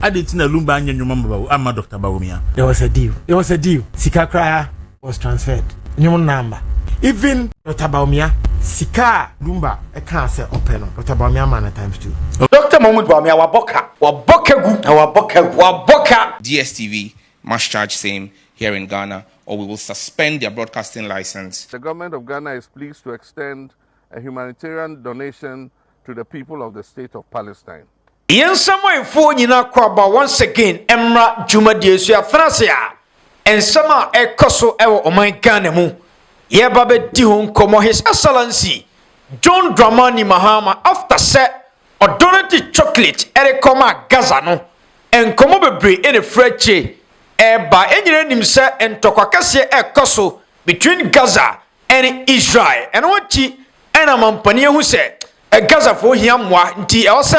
Aditina Lumba anya nyuma ama Dr. Bawumia. There was a deal. Sika Kraya was transferred. Nyum number. Even Dr. Bawumia, Sika Lumba, I can't say open. Dr. Bawumia man times 2. Dr. Mahmoud Bawumia waboka DSTV must charge same here in Ghana, or we will suspend their broadcasting license. The government of Ghana is pleased to extend a humanitarian donation to the people of the state of Palestine. Yen someone for nyina kwaba once again emra juma diesu afrasia ensama ekoso ewo oman Ghana mu ye babe di ho nkomo his excellency John Mahama after set or donated chocolate erekoma Gaza no enkomo bebre ene freche ba enyere nim se entokwa kase ekoso between Gaza and Israel and wati ena mampani hu se Gaza fo hiamwa nti e wose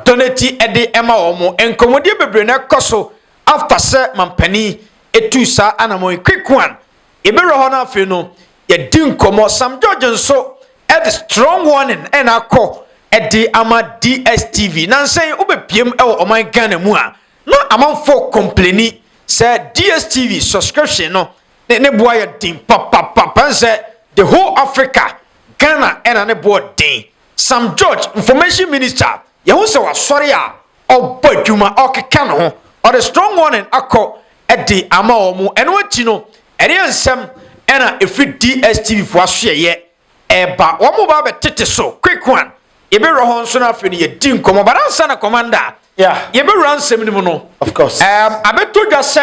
donate ede ema omo enkomodie bebre na koso after se mampani etusa anamo quick one ebere ho na afi no ye din komo Sam George nso ede strong warning ena akọ ede ama DSTV nansen obepiem ewo oman Ghana mu a no amanfo complaini se DSTV subscription no ne boa ye din papa se the whole Africa Ghana ena ne boa din Sam George information minister Yahu se wa sorry a obadwuma okeka no ho or the strong warning akọ edi ama omo eno ati no ere ensem ena efi DSTV fo ahye eba omo ba betete so quick one ebe ro nso na afi no ye di nkomo baransa na commander ebe ransem ni mu no of course abeto dwa se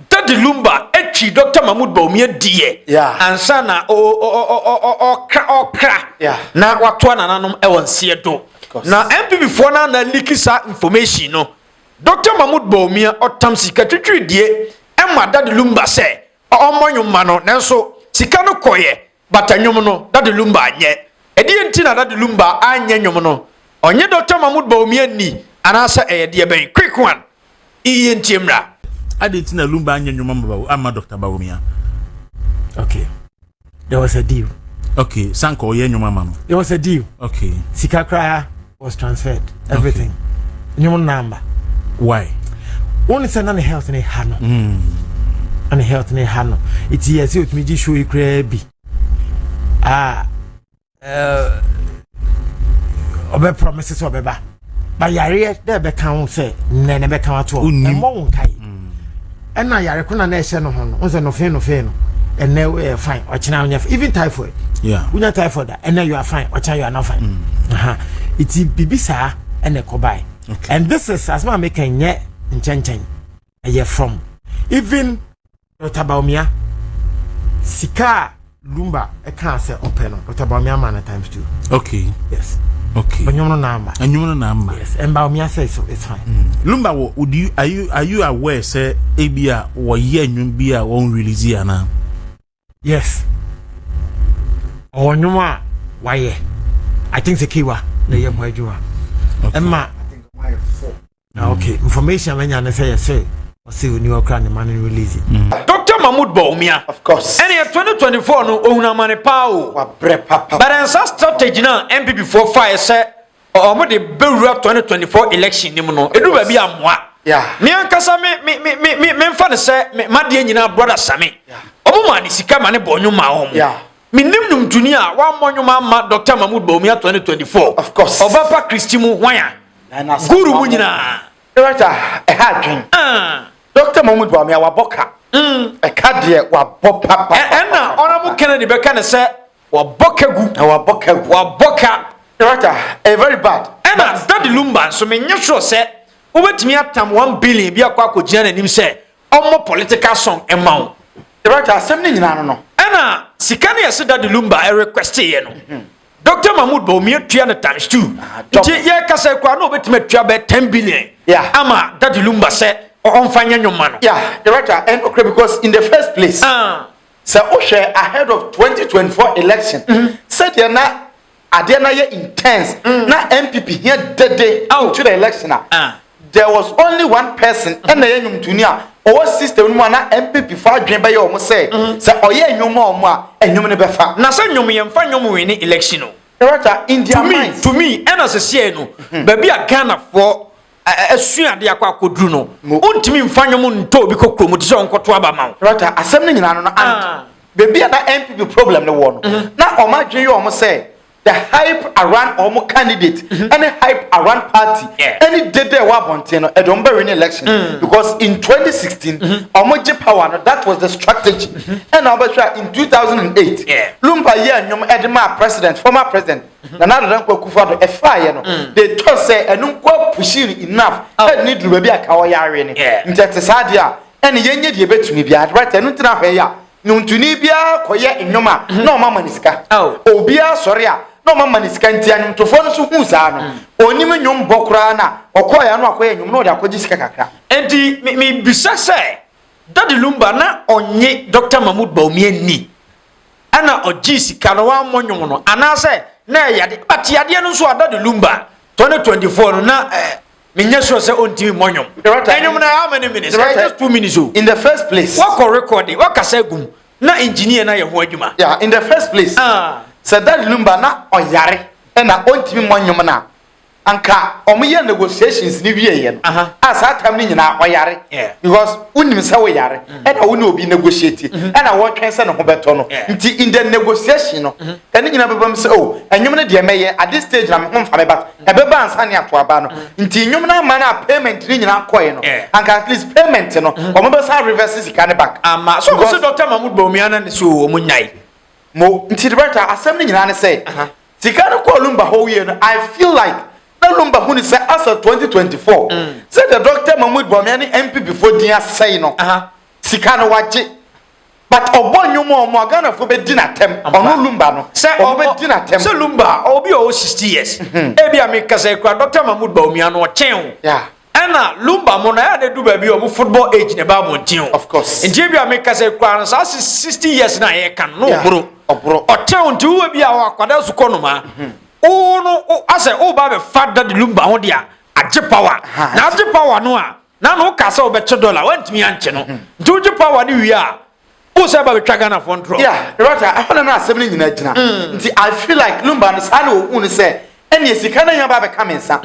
Daddy Lumba etwi Dr. Mahmoud Bawumia die ansa na okra na wato nananom ewonse do na MPP for na likisa information no Dr. Mahmoud Bawumia otam sika twetwe die emma Daddy Lumba se omonwuma no nanso sika no koye batanwum no Daddy Lumba anye edie nti na Daddy Lumba anye nwum no onye Dr. Mahmoud Bawumia ni anasa eyede ben quick one iye ntiemra Aditina Lumba anya nyuma ama Dr. Bawumia. Okay. There was a deal. Okay, sanko ye nyuma mama. There was a deal. Okay. Sika Kraya was transferred. Everything. Nyum number. Why? Only send on the health in a hano. And the health in a hano. It's yes, you me show you crabby. Obe promises obeba. But yare there be can say nene be can at all. And won't kai. And now yare kuna na ehye no ho no. Unse no fe no. And now we are fine. Ochina unya even typhoid. Yeah. Unya typhoid and now you are fine. Ochina you are not fine. It's bibisa and a kobai. Okay. And this is as man making ye nchenchen. Aye from even Dr. Bawumia Sika Lumba I can't say open on Dr. Bawumia man times 2. Okay. Yes. Okay. But you know number. And you know number. Yes. And Bawumia says so it's fine. Lumba, would you are you aware say ABA or ye nyumbia won't release ya now? Yes. Or nyuma why I think the kiwa the year boy jua. Emma I think why 4. Okay. Information when you say or see when you are crying the money release it. Dr. Mahmoud Bawumia of course. And in 2024 no ohuna mane pao. But in such strategy now MPP for fire say omo de bewura 2024 election nim no edu ba bi amwa. Me ankasa me mfa ne say ma de nyina brother same. Omo ma ni sika ma ne bonyuma omo. Me nim num tuni a wa monyuma ma Dr. Mahmoud Bawumia 2024. Of course. Obapa Christimu wanya. Guru mu nyina. Director e ha dwen. Dr. Mahmoud Bawumia waboka. E ka de wabopa. Na honorable Kennedy be kan say wabokagu. Waboka. Director very bad. Na Daddy Lumba so me nya sure say obetimi atam 1 billion bi akwa akogina nanim say omo political song emaw. Director assembly nyina no. Na sika na yesi Daddy Lumba e request ye no. Dr. Mahmoud Bawumia tua na times 2. Ti ye kasa kwa no obetimi tua be 10 billion. Ama Daddy Lumba say onfanya nyoma no. Director and okay because in the first place so Oshe ahead of 2024 election said you na ade na ye intense na MPP here dede to the election there was only one person and na ye nyumtuni a o system no na MPP fa adwen be ye o mo say oye nyoma o mo a enyom ne be fa na say nyom ye mfa nyom we ni election no. Director in their minds to me and as a say no baby a Ghana for asua de akwa kodru no ontimi mfanyo mu nto bi kokro mu tse onkoto aba ma right asem ne nyina no and baby na MPP problem no wo no na o ma dwen yo mo say the hype around omo candidate any hype around party any day there wa bonte no e don be win election because in 2016 omo je power no that was the strategy and obasha in 2008 Lumba ye anyom edema president former president na na don kwakufa do e fire no they thought say enu kwa pushing enough e need do be aka wo yare ni ntete sade a ene yenye de betumi bia right enu tina hwe ya nuntuni bia koye enyoma na o mama nisika obia sori a no mama nisika ntia ntofo no so hu saa no onim nyom bokura na okoya no akoya nyom no de akoji sika kakra enti me bisa se Daddy Lumba na onye Dr. Mahmoud Bawumia ni ana oji sika no wa monyom no ana se na yade but yade no so Daddy Lumba 2024 no na minya so se onti monyom enyom na how many minutes just 2 minutes in the first place what recording what kasa gum na engineer na ye ho adwuma in the first place said Daddy Lumba na oyare na ontimi monyom na anka omoye negotiations ni wie ye no as atam ni nyina oyare because unim se oyare na woni obi negotiate na wo twen se ne ho beto no nti in the negotiation no ene nyina bebam se enyom ne de meye at this stage na me ho mfa me bat ebeba ansa ne ato aba no nti enyom na ma na payment ni nyina koye no anka at least payment no omo be sa reverse sika ne back ama so Dr. Mahmoud Bawumia na ne so omunyai mo nti the asem ni nyina ne say sika ne ko Lumba ho ye no I feel like Lumba who say as of 2024 say the Dr. Mahmoud Bawumia ni MP before dia say no sika no waje but obonyomo mo Ghana fo be di na tem ono Lumba no say obe di na tem say Lumba obi o 60 years e bia me kase kwa Dr. Mahmoud Bawumia no chen ana Lumba mo na ya de du ba bi o football age ne ba montin of course nje bia me kase kwa no 60 years na ye kan no obro o chen ntu we bia wa kwada su konoma no ase ba be father Daddy Lumba ho dia age power na age power no a na no ka se obeche dollar wantimi anche no nti age power ni wi a o se ba be twa Ghana for ntro right I want na asem ni nyina gina nti I feel like Lumba no sa na o se ene sika na ya ba be kamensa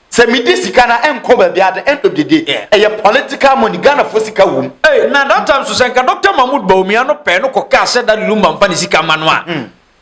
se mi di sika na enko ba bia the end of the day e political money Ghana for sika wom na that time so senka Dr. Mahmoud Bawumia no pe no ko ka se Daddy Lumba mfa ni sika manu a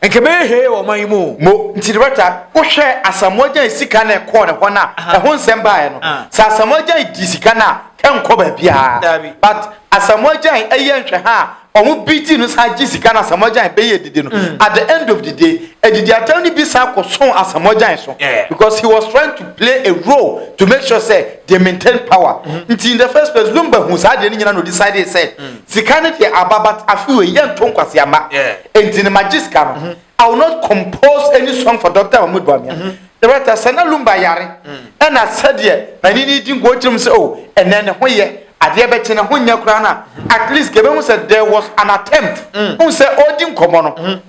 enkebe he o man mu mo nti director wo hwe asamoja sika na ekọ ne ho na ho nsem bae no sa asamoja di sika na enko ba bia but asamoja eye nhwe ha omo biti no sa gi sika na asamoja be ye didi no at the end of the day edidi atani bi sa ko son asamoja so because he was trying to play a role to make sure say they maintain power nti in the first place Lumba hu sa de ni nyina no decide say sika na de ababat afiwe ye ntonkwase ama enti ne magiska no I will not compose any song for Dr. Mahmoud Bawumia the writer sana Lumba yare and I said ye na ni di go trim say and then ho ye ade be chene ho nya kura na at least gebe who said there was an attempt who say odin komo no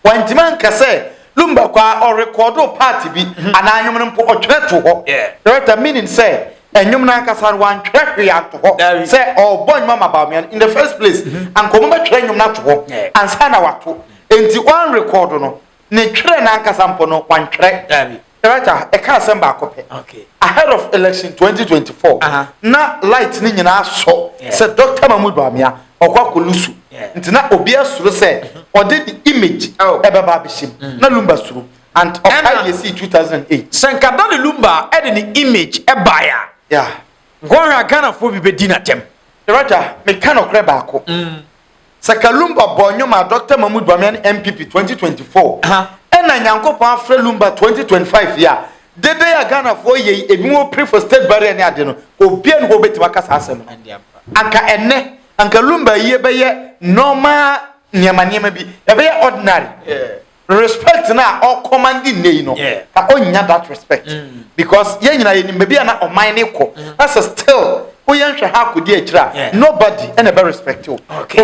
wanti man ka say Lumba kwa or record party bi ana anyom mpo otwe to ho the writer meaning say enyom na kasa wan twe ya to ho say bon mama Bawumia in the first place and komo be twe enyom na to ho ansa na wato enti one record no ne twe na kasa mpo no wan twe right e ka asem ba kope ahead of election 2024 na light ni nyina so say Dr. Mahmoud Bawumia okwa kolusu nti na obi asuru say ode the image ebeba bishim na Lumba suru and okay you see 2008 senka Daddy Lumba ede the image ebaya ngwa Ghana fo bi be di na tem right me kan okre ba ko saka Lumba bonyo ma Dr. Mahmoud Bawumia MPP 2024 na Nyankopon afre Lumba 2025 ya dede ya Ghana for ye ebi mo pre for state barrier ni ade no obi en go betima kasa asem anka enne anka Lumba ye be ye normal niema bi e be ye ordinary respect na all commanding nei no ka onya that respect because ye nyina ye nimbe bia na oman ne ko that's still oyanhwe ha kodi akira nobody and a very respect you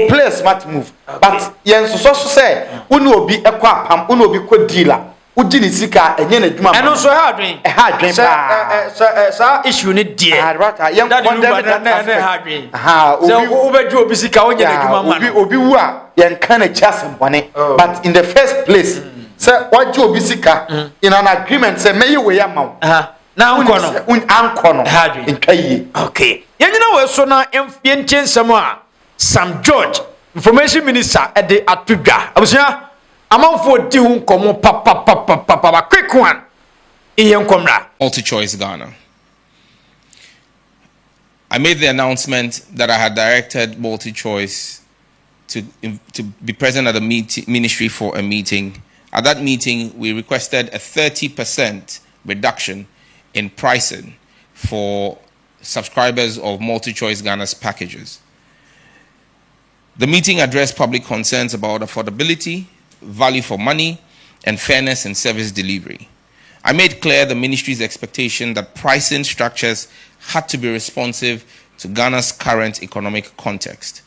play a smart move but yen so say uni obi ekọ apam uni obi ko dealer uji ni sika enye na dwuma eno so ha adwen sa issue ni die right yen condemn na ha adwen obi obi sika onye na dwuma man obi wu a yen kan na chasem bone but in the first place say waji obi sika in an agreement say me we ya maw na ankono ankono ntwaye okay yenyina we so na yentiensem a Sam George information minister at the atudwa abusia amanfo di hu nkomo papa quick one iyenkomra Multi-Choice Ghana. I made the announcement that I had directed Multi-Choice to be present at the ministry for a meeting. At that meeting, we requested a 30% reduction in pricing for subscribers of Multi-Choice Ghana's packages. The meeting addressed public concerns about affordability, value for money, and fairness in service delivery. I made clear the ministry's expectation that pricing structures had to be responsive to Ghana's current economic context.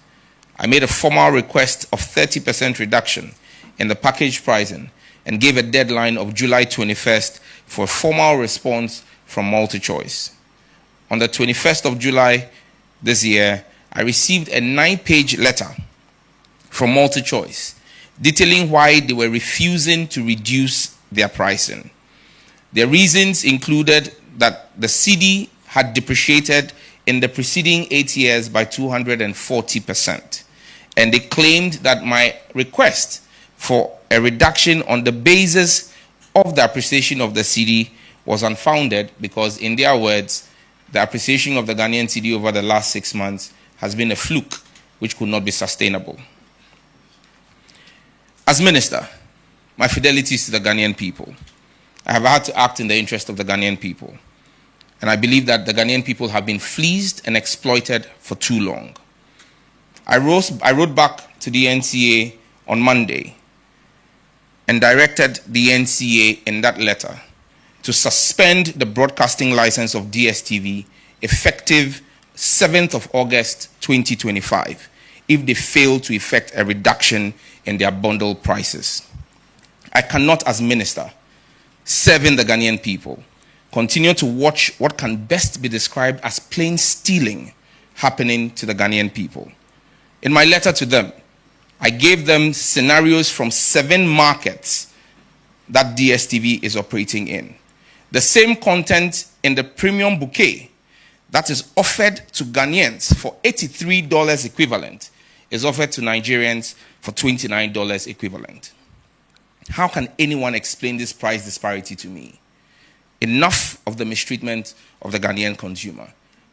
I made a formal request of 30% reduction in the package pricing and gave a deadline of July 21st for a formal response from Multi-Choice. On the 21st of July this year, I received a 9-page letter from Multi-Choice detailing why they were refusing to reduce their pricing. Their reasons included that the cedi had depreciated in the preceding 8 years by 240%, and they claimed that my request for a reduction on the basis of the appreciation of the cedi was unfounded because, in their words, the appreciation of the Ghanaian cedi over the last 6 months has been a fluke which could not be sustainable. As minister, my fidelity is to the Ghanaian people. I have had to act in the interest of the Ghanaian people. And I believe that the Ghanaian people have been fleeced and exploited for too long. I wrote back to the NCA on Monday and directed the NCA in that letter to suspend the broadcasting license of DSTV effective 7th of August 2025 if they fail to effect a reduction in their bundle prices. I cannot, as minister, serving the Ghanaian people, continue to watch what can best be described as plain stealing happening to the Ghanaian people. In my letter to them, I gave them scenarios from 7 markets that DSTV is operating in. The same content in the premium bouquet that is offered to Ghanaians for $83 equivalent is offered to Nigerians for $29 equivalent. How can anyone explain this price disparity to me? Enough of the mistreatment of the Ghanaian consumer.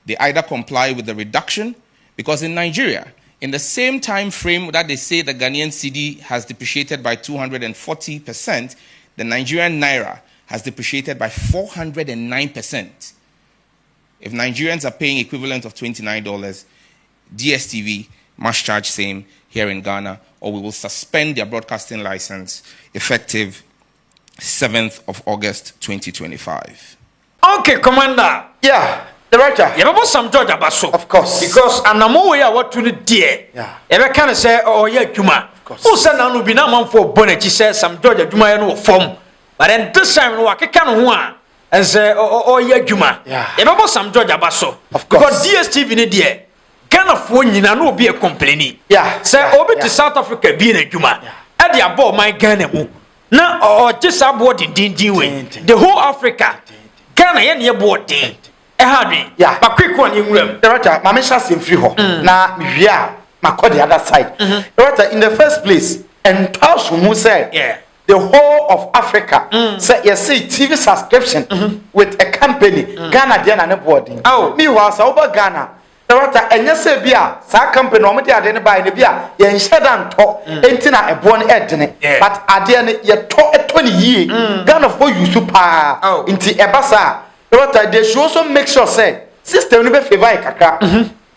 They either comply with the reduction, because in Nigeria, in the same time frame that they say the Ghanaian cedi has depreciated by 240%, the Nigerian naira has depreciated by 409%. If Nigerians are paying equivalent of $29, DSTV must charge same here in Ghana, or we will suspend their broadcasting license effective 7th of August 2025. Okay, Commander. Yeah, Director. You have some George Abaso. Of course. Because Anamo we are what to the dear. Yeah. Ever can say, oh yeah, Juma. Of course. Who said Nanu Binam for Bonnet? She says some George Juma no form. But then this time, I can't one. And say, oh yeah, Juma. Yeah. You have some George Abaso. Of course. Because DSTV in the dear. Kind of one you know be a complaining. Yeah. Say, over to South Africa being a Juma. At the above my Ghana. Now, or just about the the whole Africa. Ghana, any board day. Yeah. But quick one, young room. Director, my mission is free. Now, yeah, my call the other side. Director, in the first place, and Taos who said, yeah, the whole of Africa, say, you see, TV subscription with a company, Ghana, Diana, and boarding. Oh, me was over Ghana. Director, and you say, Bia, sa company, no matter than by the Bia, you shut down talk, ain't a born edging, but I didn't yet talk at 20 years. Ghana for you super into Ebasa. Director, they should also make sure, say, system never favor Kaka.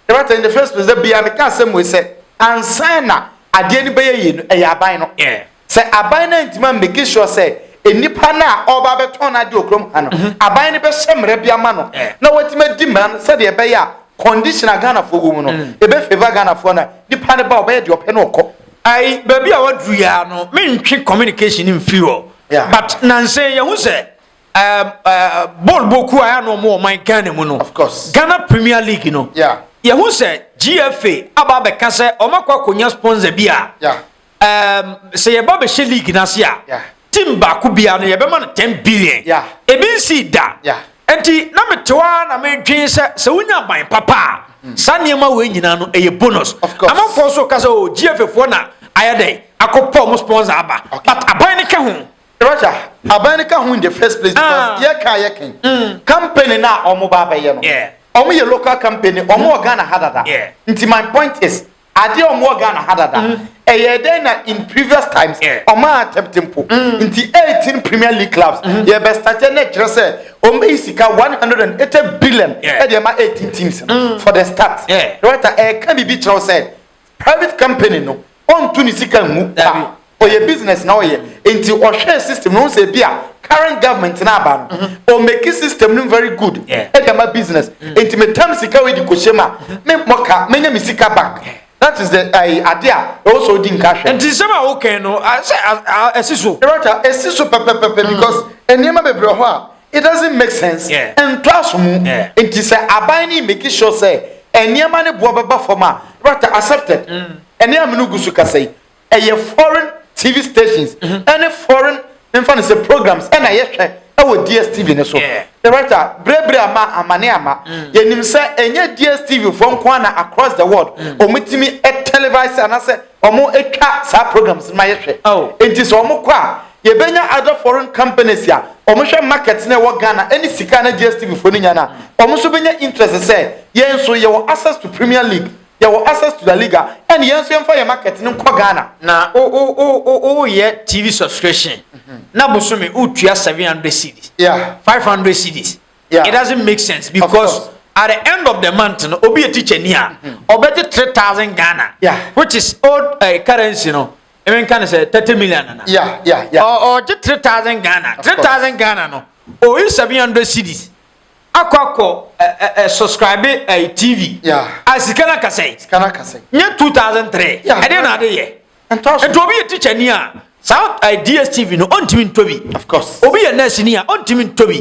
Director, in the first place, the Bia, the Cassim, we said, and Sana, I didn't pay you a yabino. Say, a binary man, make sure, say, a nipana or Babatona do crum, a binary some rebia mano. No, what you demand, said the Baya. Conditional Ghana for woman, a bit favor Ghana for the pan about bed your penoko. I baby, I would Riano, mean communication in fuel. Yeah. But Nancy, who said, Ball Boku, I no more my Ghana mono. Of course. Ghana Premier League, you know. Yeah. Yeah, who said GFA, Ababe Kase, Omako Kunya sponsor Bia. Yeah. Say a Baba League Nasia. Yeah. Timba Kubia, no, 10 billion. Yeah. A BC da. Yeah. enti na metwa na me dwen se wonya ban papa sa niema we nyina no eye bonus amafo so kasa o GFF na ayade akopɔ mo sponsor aba but aban ne ka ho Roger, abanika who in the first place because ye can company na omo ba ye no. Omo ye local company, omo Ghana hadada. Nti my point is, ade omo Ghana hadada. Eye den na in previous times, omo attempting po. Nti 18 Premier League clubs, ye be started na kire say omo isika 180 billion e dey ma 18 teams for the start. Right, can be kire say private company no on to ni sika mu. Or your business now, into or share system, no say be current government na ban or make system very good. My business. Into me term sika we di koshema. Me moka, me nya misika back. That is the idea. Also din cash. And this okay no. I say esiso. Esiso pepe because enema bebre ho it doesn't make sense. And class mu into say abani make sure say enema ne bo baba forma. Right accepted. Enema no gusu ka say a foreign TV stations and foreign influence programs and I with DSTV ne so the writer brebre ama amane ama yenim say enye DSTV from kwana across the world omitimi televise and say omo etwa sa programs ma yehwe enti so omo kwa ye benya other foreign companies ya omo hwe market na wo Ghana any sika na DSTV fo ni nya na omo so benya interest say yen so ye access to Premier League. You have access to the Liga and you answer for your market in Ghana. Na yeah TV subscription. Na busumi utuya 700 cedis. 500 cedis. It doesn't make sense because at the end of the month, no, obi a teacher near or better 3,000 Ghana. Which is old currency, no. I mean, can I say 30 million? Or just 3,000 Ghana. 3,000 Ghana, no. Or 700 cedis. Akwako subscribe TV. Asikana kasei. Nya 2003. I didn't know ye. And to be a teacher near South DSTV no on timin tobi. Of course. Obi a nurse near on timin tobi.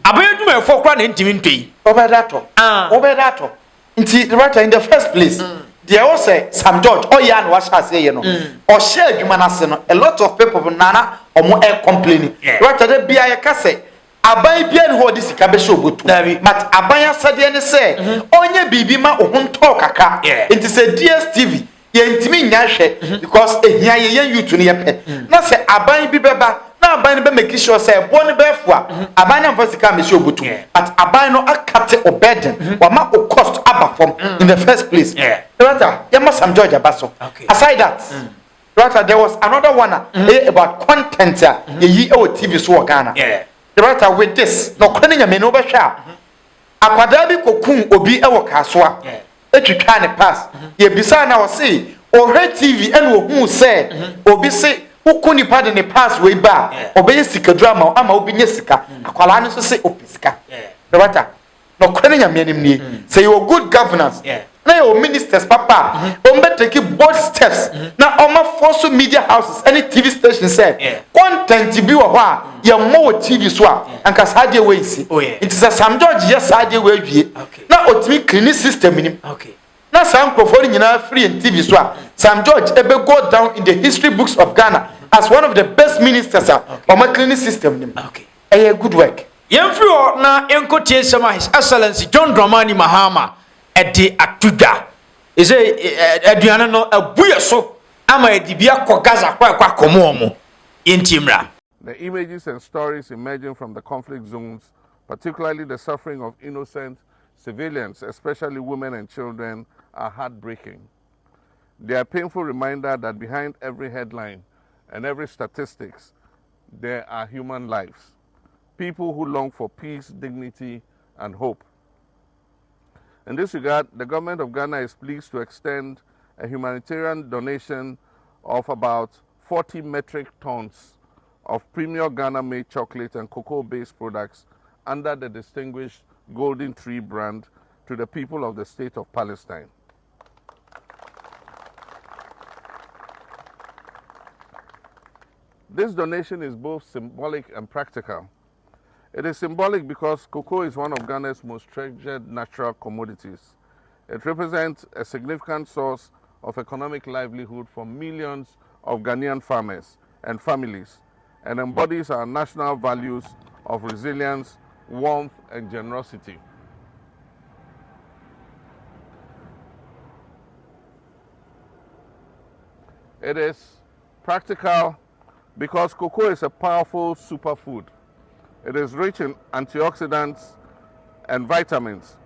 Abayadu me for kwan timin toyi. Obedato. Nti right in the first place. There was Sam George Oyan was say or share adwuma na se no a lot of people nana omo complaining. Right there bia ye ka say aban bia ne ho di sika be show botu but aban asade ne say onye bibi ma ohunto kaka enti say DSTV ye ntimi nya hwe because ehia ye youth ne ye pe na say aban bi beba na aban be make sure say bo ne be fua aban na mfa sika me show botu but aban no akate obeden wa ma o cost abafom in the first place right ya ma Sam George abaso aside that right there was another one about content ye yi e TV so Ghana the writer with this no kwani nya me no be hwa akwada bi kokun obi e wo kasoa etwitwa ne pass ye bisa na wo se o hwe TV and wo hu se obi se ukuni pa de ne pass we ba obeye sika drama ama obi nya sika akwala ne so se opisika the writer no kwani nya me nim ni say your good governance na your ministers papa take bold steps na oma social media houses any TV station say content bi wo ho ya mo TV so anka saade we isi it is a Sam George yes saade we wie na otimi clean system nim na Sam Crawford nyina free in TV so Sam George ebe go down in the history books of Ghana as one of the best ministers on my clean system nim a good work yemfri na enkotie sama His Excellency John Mahama edi atuga ise aduane no abuye so ama edibia ko Gaza kwa komo omo yentimra. The images and stories emerging from the conflict zones, particularly the suffering of innocent civilians, especially women and children, are heartbreaking. They are a painful reminder that behind every headline and every statistics, there are human lives, people who long for peace, dignity, and hope. In this regard, the government of Ghana is pleased to extend a humanitarian donation of about 40 metric tons of premium Ghana-made chocolate and cocoa-based products under the distinguished Golden Tree brand to the people of the state of Palestine. This donation is both symbolic and practical. It is symbolic because cocoa is one of Ghana's most treasured natural commodities. It represents a significant source of economic livelihood for millions of Ghanaian farmers and families and embodies our national values of resilience, warmth, and generosity. It is practical because cocoa is a powerful superfood. It is rich in antioxidants and vitamins.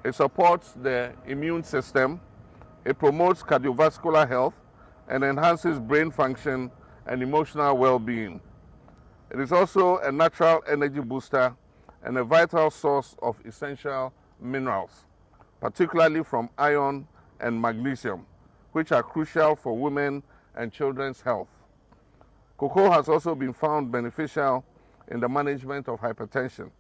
It supports the immune system. It promotes cardiovascular health and enhances brain function and emotional well-being. It is also a natural energy booster and a vital source of essential minerals, particularly from iron and magnesium, which are crucial for women and children's health. Cocoa has also been found beneficial in the management of hypertension.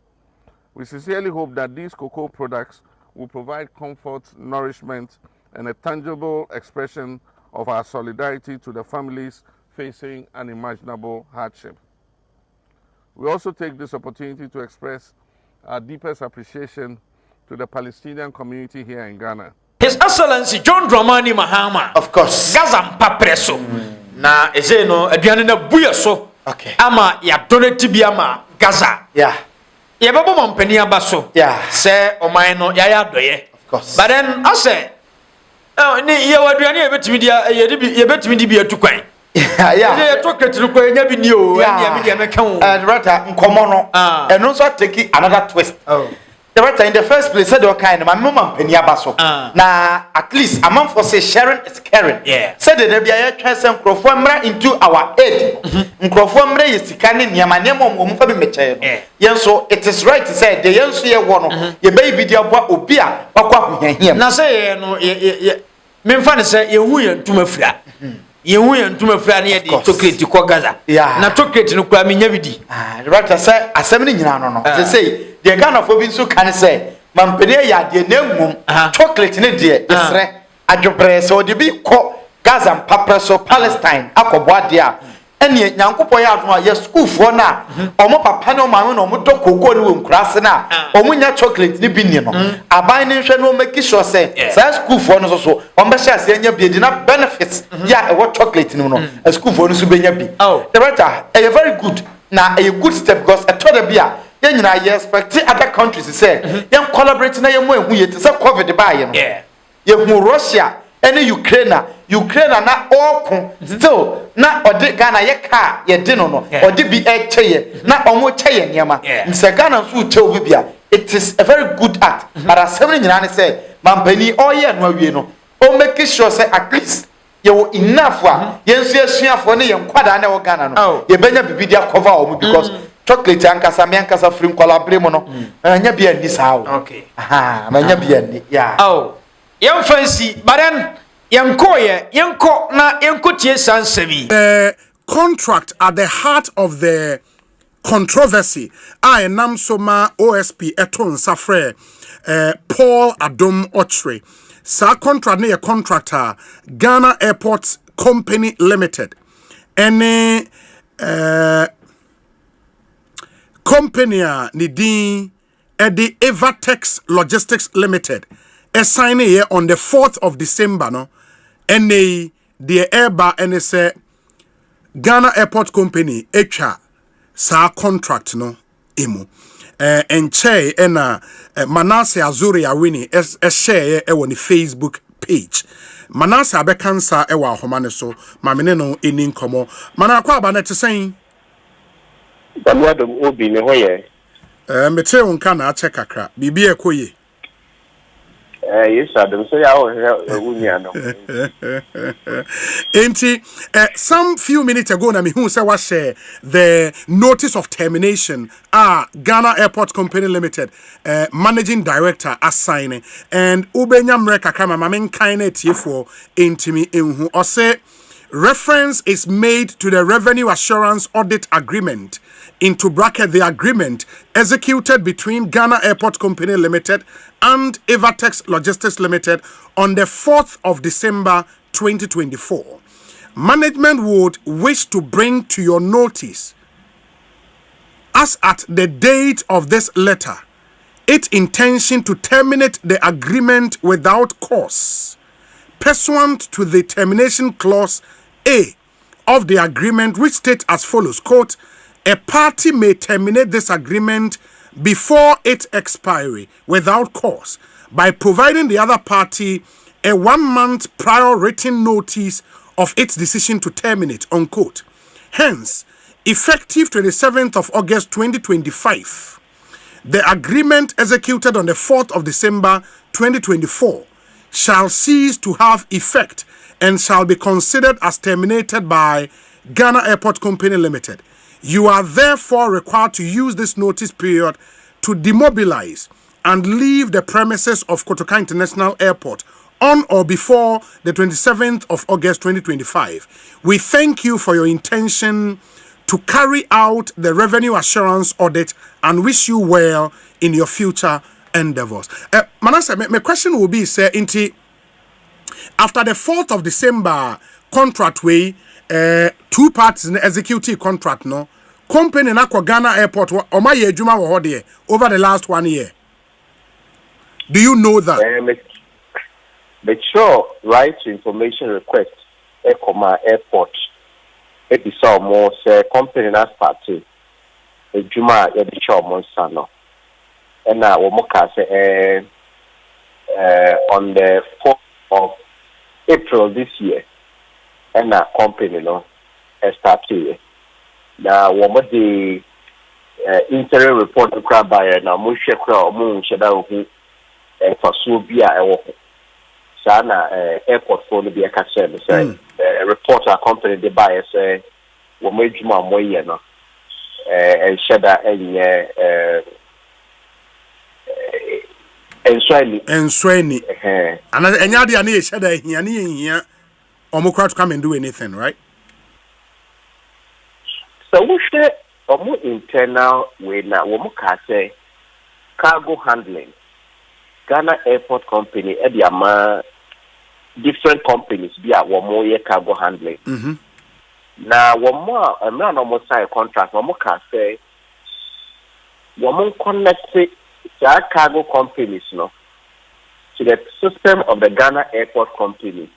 We sincerely hope that these cocoa products will provide comfort, nourishment, and a tangible expression of our solidarity to the families facing unimaginable hardship. We also take this opportunity to express our deepest appreciation to the Palestinian community here in Ghana. His Excellency John Mahama. Of course. Gaza mpapreso. Na eze no aduane na buye so. Okay. Ama ya donate bi ama Gaza. Yeah. Ye babo mampani aba so. Yeah. Se oman no ya doye. Of course. But then I say ni ye waduane ye betimi dia ye betimi di bi atukwan. Yeah. Ye to ketru ko nya bi ni o nya bi dia meka ho. Director nkomo no. And also take another twist. Oh. Director, in the first place, said kind of my mom penny abaso. Now, at least a month for say sharing is caring. Yeah. Said that there be a transcend crofomra into our aid. Crofomra is canning Yamanemo Mumfabi Meche. Yes, so it is right to say the young see one, your baby dear Obia, Papa here. Now say no, Memfan say you wouldn't to my flat. You wouldn't to my flat near the chocolate to Gaza. Yeah, not chocolate no crime in every. Director said, assembling no. They say. The Ghana for being so can say, Mampede ya de name chocolate in the Isre, Adjopre, so the big Gaza, Papreso, Palestine, Aquabadia, and yet Yankopoya, your school for now, or more Papano Manon or Mutoko go Crasena, or when your chocolate Libiniano. A binding no make sure say, school for us also, or Masha Senya be enough benefits, yeah, what chocolate no, a school for Subenia be. Oh, the writer, a very good, now a good step because I told the beer. Then you expect other countries to say, "Young collaborating na yemu ehu yet say COVID buy you." Yeah. You Russia, any Ukraine na all still na odi Ghana ye car ye di no odi bi e cheye na omo cheye nyama. Nse Ghana so che bibia. It is a very good act. But as seven nyina say, mampani oye no awie no. O make sure say at least you enough yensu asuafo ne ye nkwada na wo Ghana no. Ye benya bibidia cover o because chocolate ankasa me ankasa free collaborate mo no anya bia ni sao okay aha anya bia ni yeah oh yam fancy but then yanko na yanko tie sansebi the contract at the heart of the controversy I nam soma OSP eton safre Paul Adom Ochre sa contract ne contractor Ghana Airports Company Limited any company ni din the Evertex Logistics Limited sign here on the 4th of December no and the airbar and say Ghana Airport Company HR sa contract no emu and che and Manasseh Azuri Awini share e woni Facebook page Manasseh abekansa e wa homane so mamene no eni nkomo mana kwa ba na te sen Bamuadom obi ne hoye. Mete unka na ache kakra. Bibi ekoye. Yes, Adam. So ya unya no. Enti some few minutes ago na me hu say wa share the notice of termination Ghana Airport Company Limited managing director assign and ubenyamre kakra ma men kan na tie for entimi enhu o say reference is made to the Revenue Assurance Audit Agreement into bracket the agreement executed between Ghana Airport Company Limited and Evertex Logistics Limited on the 4th of December 2024. Management would wish to bring to your notice as at the date of this letter its intention to terminate the agreement without cause pursuant to the termination clause A of the agreement, which states as follows, quote, a party may terminate this agreement before its expiry without cause by providing the other party a 1 month prior written notice of its decision to terminate, unquote. Hence, effective 27th of August 2025, the agreement executed on the 4th of December 2024 shall cease to have effect and shall be considered as terminated by Ghana Airport Company Limited. You are therefore required to use this notice period to demobilize and leave the premises of Kotoka International Airport on or before the 27th of August 2025. We thank you for your intention to carry out the revenue assurance audit and wish you well in your future endeavors. Manasseh, my question will be, sir, after the 4th of December contract way, 2 parties in the executive contract, no company na kwa Ghana Airport or my juma over the last 1 year. Do you know that? But sure, right to information request, Ekoma Airport, it is almost a company that's party, a Juma, a Bishop Monsano. And now, on the 4th of April this year, and our company, started. Now, what the interim report by now, Musha Crow, Moon Shadow, for Subia, Sana airport phone be a castle, say, reporter company the buyer say, what made you more, and Shada and Sweeney. And any idea, Shada here, Omocrat come and do anything, right? So we share a more internal way now, Womoka say, cargo handling. Ghana Airport Company, different companies be at one more cargo handling. Now, one more, a man almost sign a contract, one more can say, one more connected cargo companies, no, to the system of the Ghana Airport Company.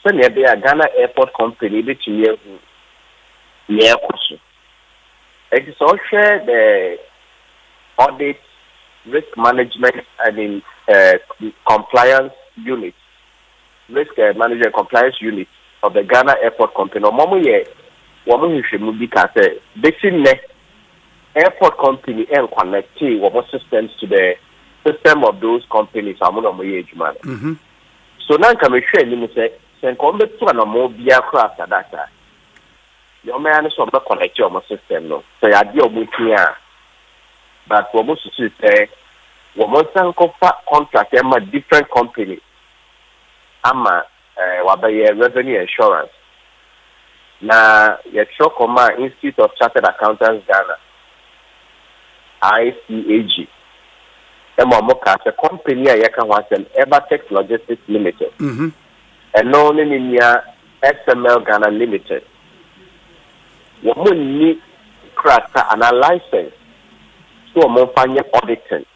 So, near there, Ghana Airport Company, which you near question. It is also the audit, risk management and compliance unit, risk management compliance unit of the Ghana Airport Company. No more ye, woman should move because basically airport company and connecting what systems to the system of those companies. I'm on my age man. So now can we share? You say, "Send come to an more beer craft at that time." Your man is not connect your system, no. So I deal with here. But we must say, we must contract a different company. Ama, revenue insurance. Na, your Chokoma Institute of Chartered Accountants Ghana, ICAG. Ema moka a company a yaka wasen Evertex Logistics Limited. And no name SML Ghana Limited. We need character and a license. So I'm finding auditing,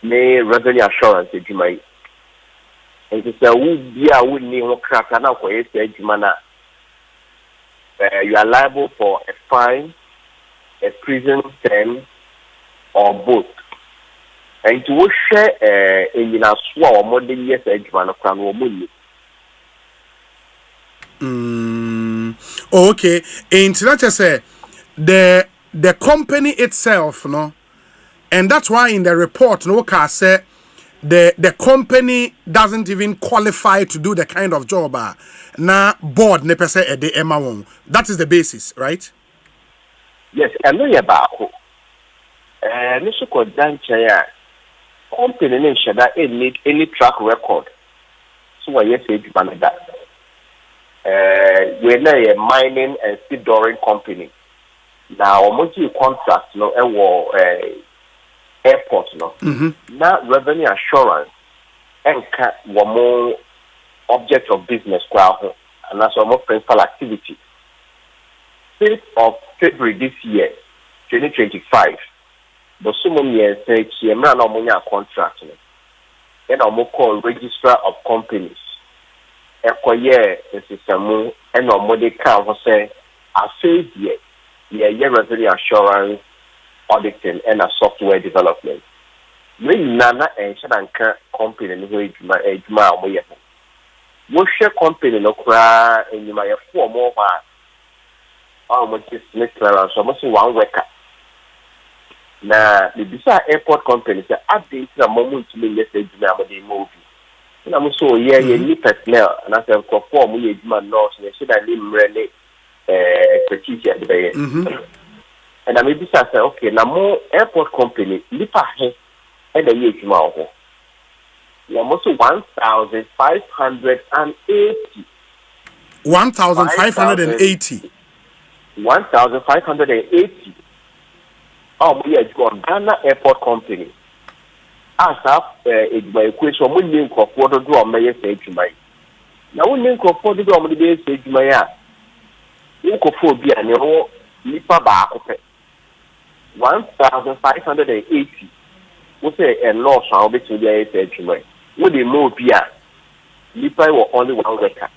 may revenue assurance, Jumai. And to say, would need no character now for you, Jumana. You are liable for a fine, a prison term, or both. And to share in a swore or more than years, Jumana crown or money. Okay. And to that, say the company itself, no, and that's why in the report, no, can say the company doesn't even qualify to do the kind of job. Na board ne pese e de ema won. That is the basis, right? Yes, and no about no so called dancha company ne shada any track record. So what you say you that. We're now a mining and stevedoring company. Now, multi contract, no, airport, no. Now, revenue assurance and one more object of business, and that's one more principal activity. 5th of February this year, 2025, the summon year says, "I'm not a contract." Then I'm call registrar of companies. Ekoye esisamu eno mode kan ho se afeedie ye revenue assurance auditing and a software development. We nana and Shadanka company who my we share company no cry in my 4 more almost Smith clearance, almost 1 worker. Now, the Bisa airport company say update the moment to me message now the movie. And I'm so you need personnel and I said perform we man nurse and should I name really expertise at the bay. And I may be say okay, now more airport company lipa he and the year tomorrow. Almost 1,580. 1,580. 1,580. Oh, we are going Ghana Airport Company. As up, my question, we need to afford to do a mayor say to my. Now we need to afford to do a mayor say to my. You could afford be an euro, lipa bar. 1,580. We say a loss, I'll be to the say to my. Would they move here? Lipa were only 1 worker.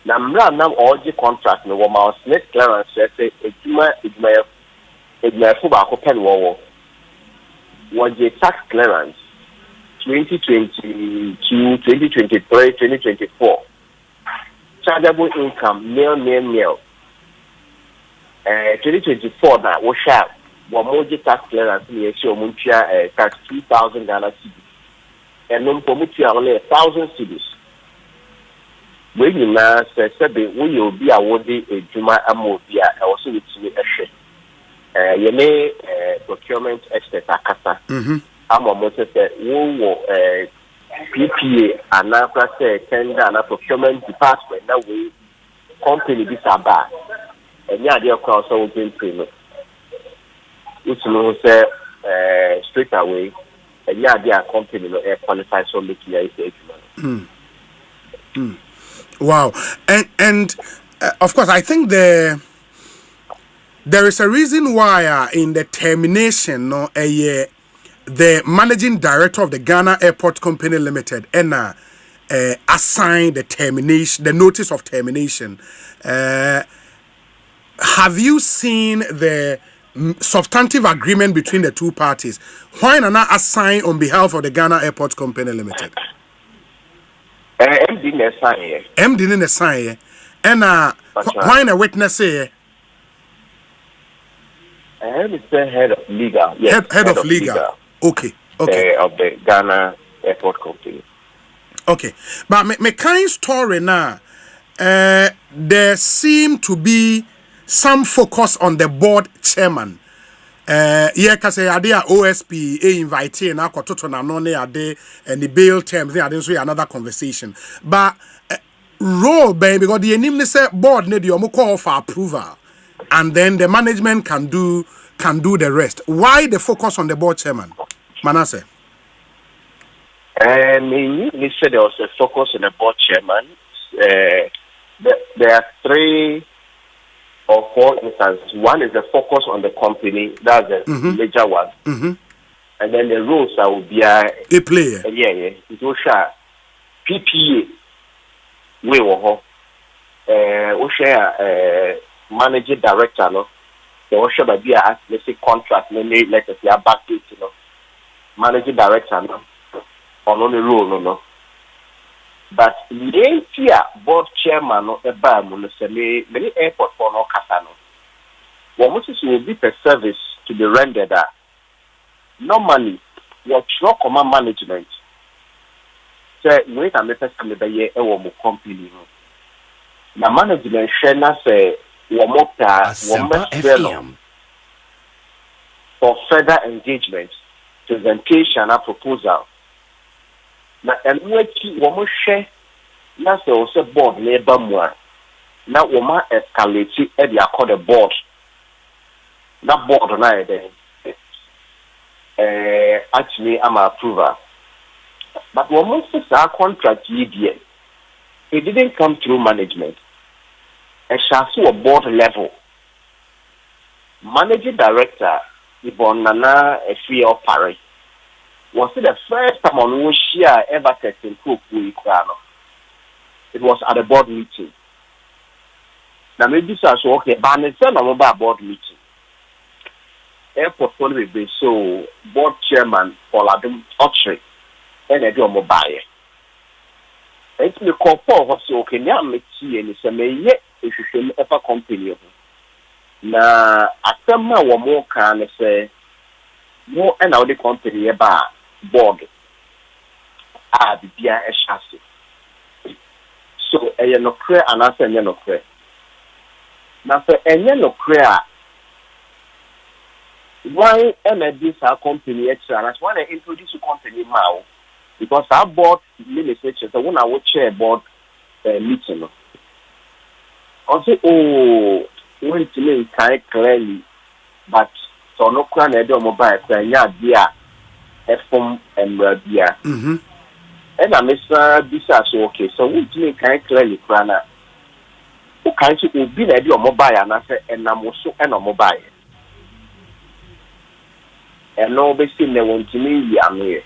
Now, I'm now all the contract, no one mouse, next clearance, say, it's my football pen wall. Was the tax clearance 2022, 2023, 2024. Chargeable income, nil. 2024, now, we shall one more tax clearance, we show Muntia tax 2,000 Ghana cedis. And non committee only 1,000 cedis. When you now say, we will be awarded a Juma Amobia, also with me a share. You may procurement expert Akasa. I'm almost said, who PPA and now say tender and procurement department that we company this about. And yeah, they are also within payment. Which means straight away, and yeah, they are company qualified so making a Wow. And of course, I think there is a reason why in the termination, the managing director of the Ghana Airport Company Limited, assigned the termination, the notice of termination. Have you seen the substantive agreement between the two parties? Why not assign on behalf of the Ghana Airport Company Limited? M didn't assign. And why not witness here? It's the head of legal. Yes, head of legal. Okay. Of the Ghana Airport Company. Okay. But my kind story now, there seem to be some focus on the board chairman. Cause ade a OSP invite na akototo na no ne ade and the bail terms they so another conversation. But role ben because the name ne say board ne the omo call for approval and then the management can do the rest. Why the focus on the board chairman? Manasseh. You said there was a focus on the board chairman. There are 3 or 4 instances. One is the focus on the company. That's the major one. And then the rules will be a player. It will show PPA. We will share managing director. No, they will show be a let's say contract. Maybe let us say a back date. Managing director. No, on only rule. No. But the board chairman no many airport for no casano. What will be per service to be rendered normally what your command management say wait and let us come the year company. The management share na say for further engagement, presentation and proposal. Na enweki womo share na se o se board na eba mu a na womo escalate e dey call the board na board na e dey actually am approval but womo se sa contract yi dey it didn't come through management it shall see a board level managing director Ibon Nana Efie Opare was it the first time on which she ever tested cook with Krano. It was at a board meeting. Now maybe so okay, but it's not about board meeting. airport for the so board chairman for Ladum Ochre and I do a mobile. It's me call for what's okay now, make tea and it's a may yet if you should ever company. Na asema wo mo kan say mo e na wo de company e ba board a bibia e hyase so e ye no kre anase enye no kre na so enye no kre a why na this our company extra na so when I introduce company ma because our board minister so when I would chair board meeting no I say oh went to me kind clearly, but so no crown a mobile saying, yeah, dear, FM and dear. And I miss this as okay. So we to me kind clearly, Crana. Who can't you be a deal mobile and I say, and I'm also a mobile. And no, basically, they want to me, I'm here.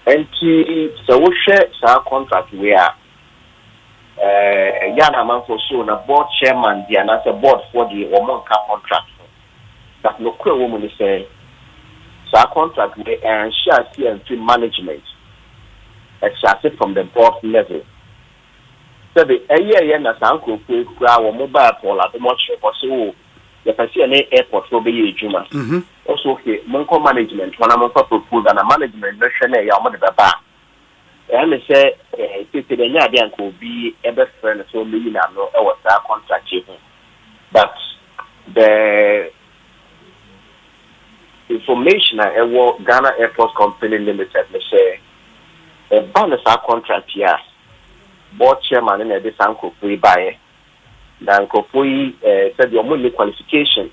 And so we share our contract where. Yana man for sure na board chairman the and as a board for the woman contract that no clear woman is saying so our contract we share and management extracted from the board level so the year na sanko our mobile for the much for so the person airport will be juma also okay monko management when I'm propose and a management no share ya mo de baba and they say, the Yadian could be a best friend, so million no, was our contract. But the information I Ghana Airport Company Limited, they say, a bonus our contract here, board chairman in this uncle free buyer. Now, Kofi said your money qualification.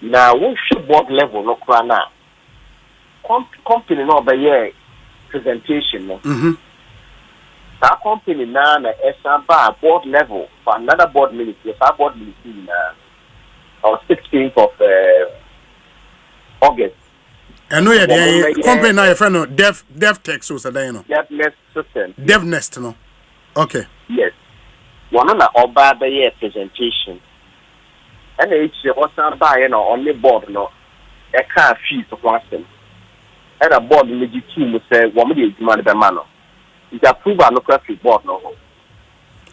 Now, we should board level, no crana. Company no by year. Presentation. That company now na bar board level for another board ministry. Our board ministry on 16th of August. I know the company now. Friend, no dev tech so say you know. DevNest system. DevNest no. Okay. Yes. One na oba by year presentation. And it's also buy no on the board no. A car fee to question. And a board in the team say, "What do you demand the man?" It approve a local board no.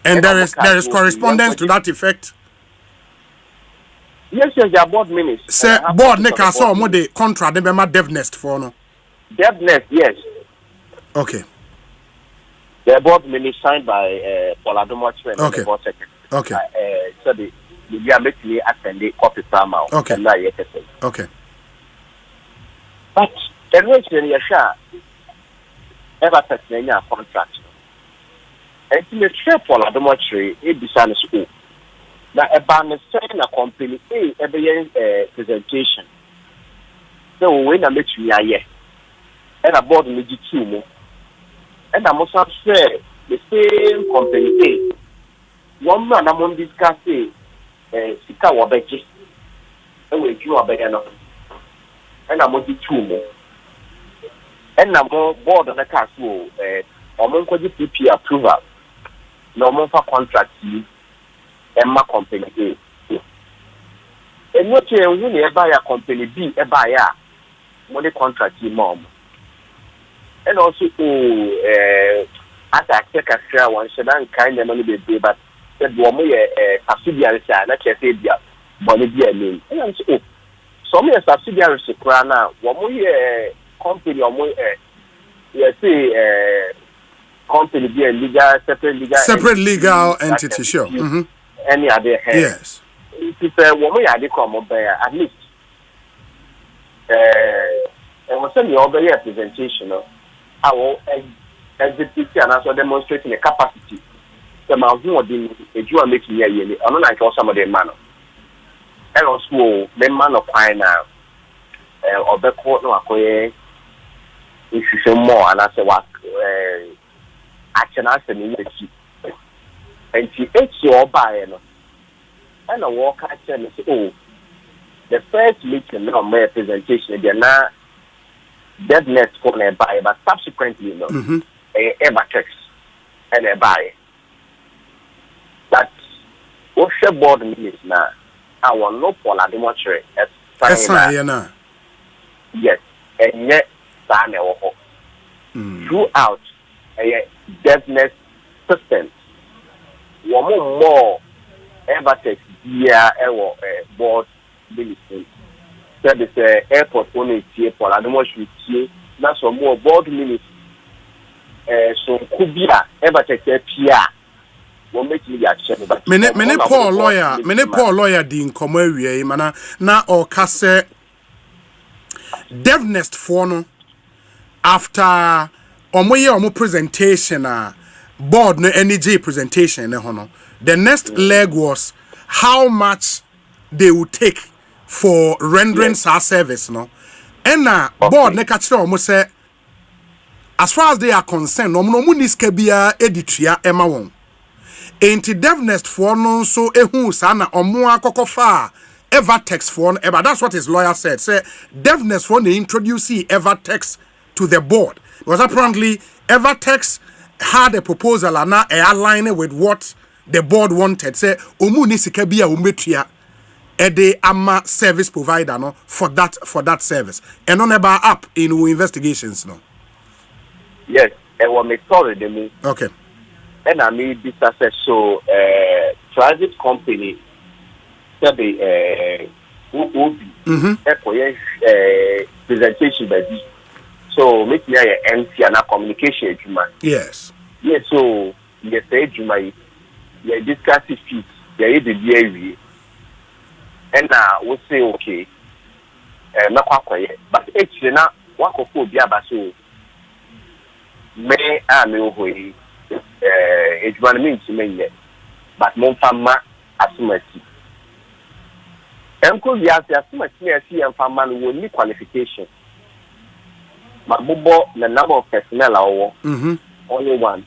And there is correspondence to that effect. Yes, the board minutes. Say board ne can so mo the contract ne be ma DevNest for no. DevNest, yes. Okay. The board minutes signed by Paul Adomoch and the board secretary. Okay. So the are making me attend the copy farmer. Okay. Okay. But the reason you share ever taking a contract. And in the trip for the mortuary, it be some school. Now, a banner saying a company, every presentation. So, when I met you, and I bought me two, and I must have said the same company. One man among discussing Sika Wabeji, and we do a better, and I'm with two. And I'm more board on the castle, or Monco PP approval, no more for contract you, and my company A. And what you will buy a company B, a buyer, money contract you, mom. And also, as I take a share one, should I kind of money be, but the woman a subsidiary, not a failure, money be a name. And I'm so, some subsidiaries to crown now, one more company or more, company be a legal, separate legal entity, sure. Any other head. Yes. If a woman had to come up there, at least, and was sending over your presentation, I will exhibit and also demonstrating the capacity. The man who would be a Jew making a yearly, I don't like some of the man. And also, the man of fine now, or the court no acquire. If you show more, and I say what action as an industry, and she ate your buy, and I walk at and say, oh, the first meeting now my presentation, they're not DevNest for a buy, but subsequently, no, a text and a buy. But what board minutes now, I will not follow the mortuary sign. Yes, and yet, sign throughout a deafness system. One more ever takes year board ministry. Said the airport only here for I don't want you that's some more board ministry. So could be ever take a PR. Mene Paul lawyer di nkomo awie mana na o kase deafness for no after omo presentation board no energy presentation ne hono the next leg was how much they would take for rendering our service no and board ne ka kire omo say as far as they are concerned omo niska bia editua ema won enti deafness for no so ehu sana omo akokofa Evertex for but that's what his lawyer said. Say deafness for they introduce Evertex to the board because apparently Evertex had a proposal and now align with what the board wanted. Say omu ni sika bia umetua ede ama service provider no for that service and on about up in investigations no. Yes, and what me told them. Okay. And I made this access so private company said the presentation baby. So make me a MC and a communication human. Yes. Yes, so yes, human. You discuss it, you the DAV, and now we say okay. Not quite, but actually now what could be about so. May I know who it's one means to me yet, but Monfama assumerty. Uncle Yas assumerty as he and Faman will need qualification. But Bobo, the number of personnel are only one.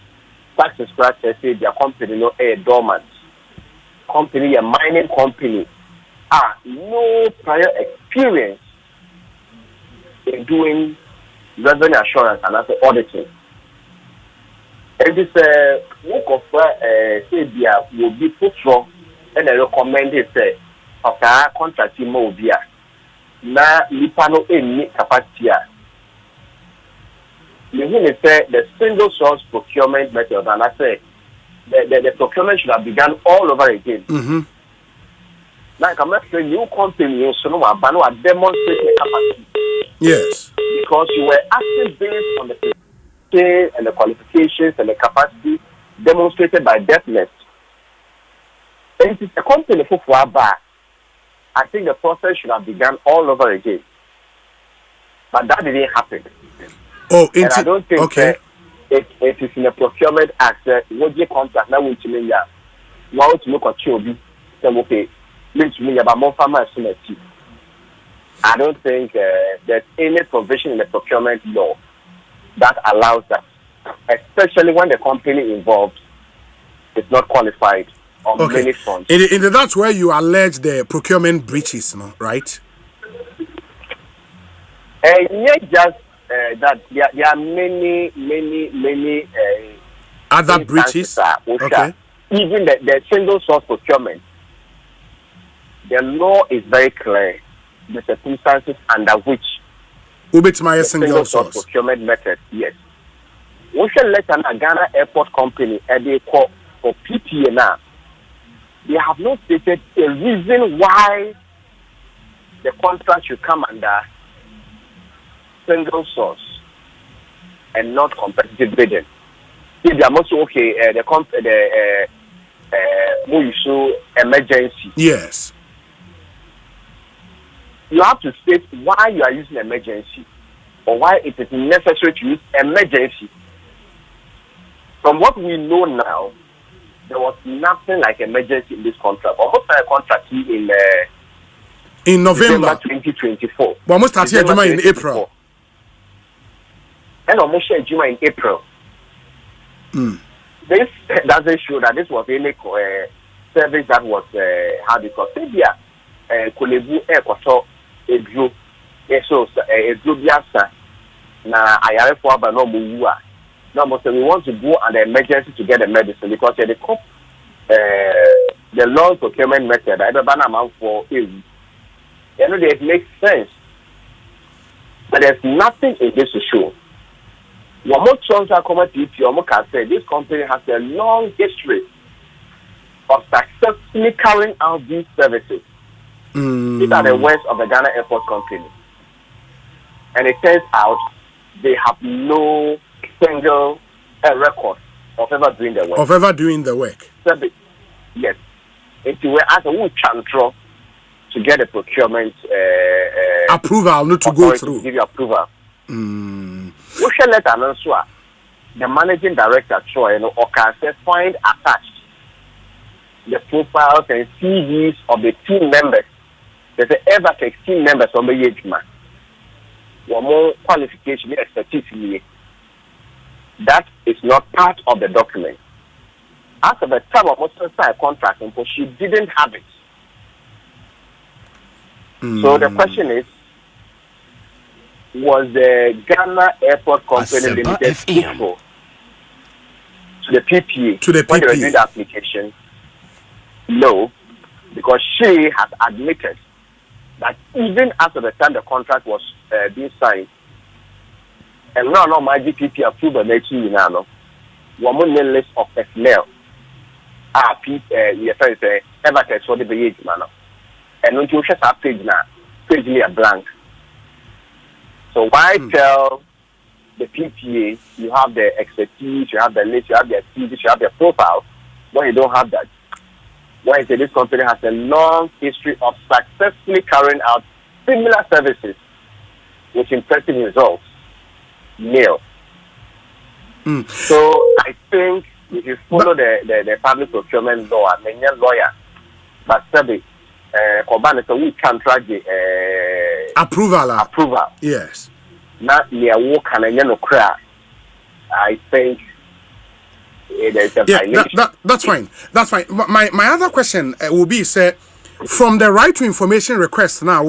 Tax and scratch say their company no a dormant. Company, a mining company, no prior experience in doing revenue assurance and also auditing. And this work of Sabia will be put through and I recommend it say okay contract will be na lipano any capacity. You say the single source procurement method and I say the procurement should have begun all over again. Now I'm not saying new company so no one demonstrate capacity. Yes. Because you were acting based on the and the qualifications and the capacity demonstrated by deafness. And it's a company for back. I think the process should have begun all over again. But that didn't happen. Oh, and I don't think it is in the Procurement Act what you contract now with me. Why to look at you? Okay, means me about more farmers. I don't think there's any provision in the procurement law that allows that, especially when the company involved is not qualified on many fronts. That's where you allege the procurement breaches, no? Right? Not just that, there are many other breaches. Okay. Even the single source procurement, the law is very clear. The circumstances under which the single source procurement method, yes. We should let an Ghana airport company and they call for PPA now. They have not stated a reason why the contract should come under single source and not competitive bidding. If they are also okay, the emergency. Yes. You have to state why you are using emergency or why it is necessary to use emergency. From what we know now, there was nothing like emergency in this contract. Almost like a contract in November 2024. But almost started in April. And almost in April. This doesn't show that this was any service that was had because India Kolebu Airport Edro so Edro Biasa na ayare for aba no muwa. Now we want to go under emergency to get the medicine because the long procurement method I don't ban amount for You know, it makes sense. But there's nothing in this to show. One more chance I come to you, can say this company has a long history of successfully carrying out these services. These are the words of the Ghana Airport Company. And it turns out they have no single record of ever doing the work. Yes. If you were asked who control to get a procurement approval, not to go through. To give you approval. We shall let the managing director Troy or can say find attached the profiles and CVs of the team members. There's ever take team members on the Yejima. One more qualification expertise. That is not part of the document. After the time of Muslim sign contract, she didn't have it. So the question is, was the Ghana Airport Company Limited equal to the PPA when they were doing the application? No, because she has admitted that even after the time the contract was being signed, and now my GPP approved the next year now, one list of personnel ever text for the BH man. And when you shut up page now, page a blank. So why tell the PPA you have the expertise, you have the list, you have the activities, you have the profile, when you don't have that? Why is it this company has a long history of successfully carrying out similar services with impressive results? Nil. So I think if you follow the public procurement law, I'm a lawyer, but study, we contract the approval. Yes. Not near work and I think there's a violation. That's fine. That's fine. My other question will be, say, from the right to information request now,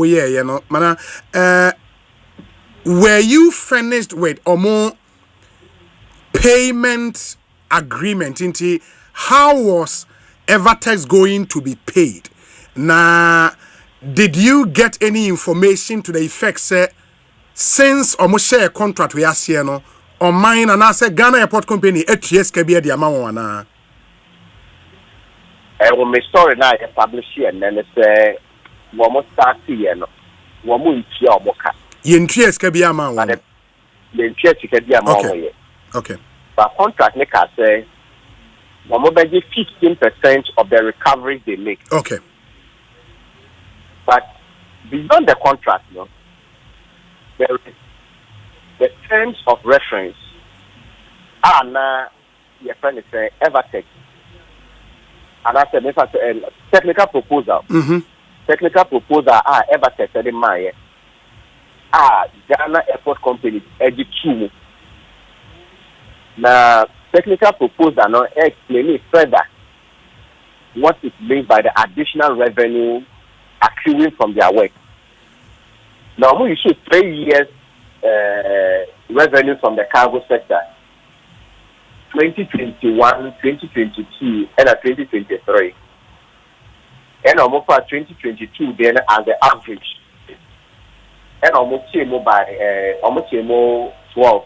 were you finished with or more payment agreement into how was Evertex going to be paid? Now, did you get any information to the effect, say, since almost share contract we are seeing or mine and I said Ghana Airport Company HSK be the amount na? When my story now I publish here and then say one more start here no one more intia omoka. HSK be amount. The HSK be amount. Okay. But contract make us say one more 15% of the recovery they make. Okay. But beyond the contract, no, there is the terms of reference are now your friend is saying Evertex. And I said, technical proposal. Technical proposal are Evertex in my Ghana Airport Company EG2. Now, technical proposal now explain further what is meant by the additional revenue accruing from their work. Now, we issue 3 years revenue from the cargo sector, 2021, 2022, and 2023. And almost for 2022, then as the average. And almost by almost 12.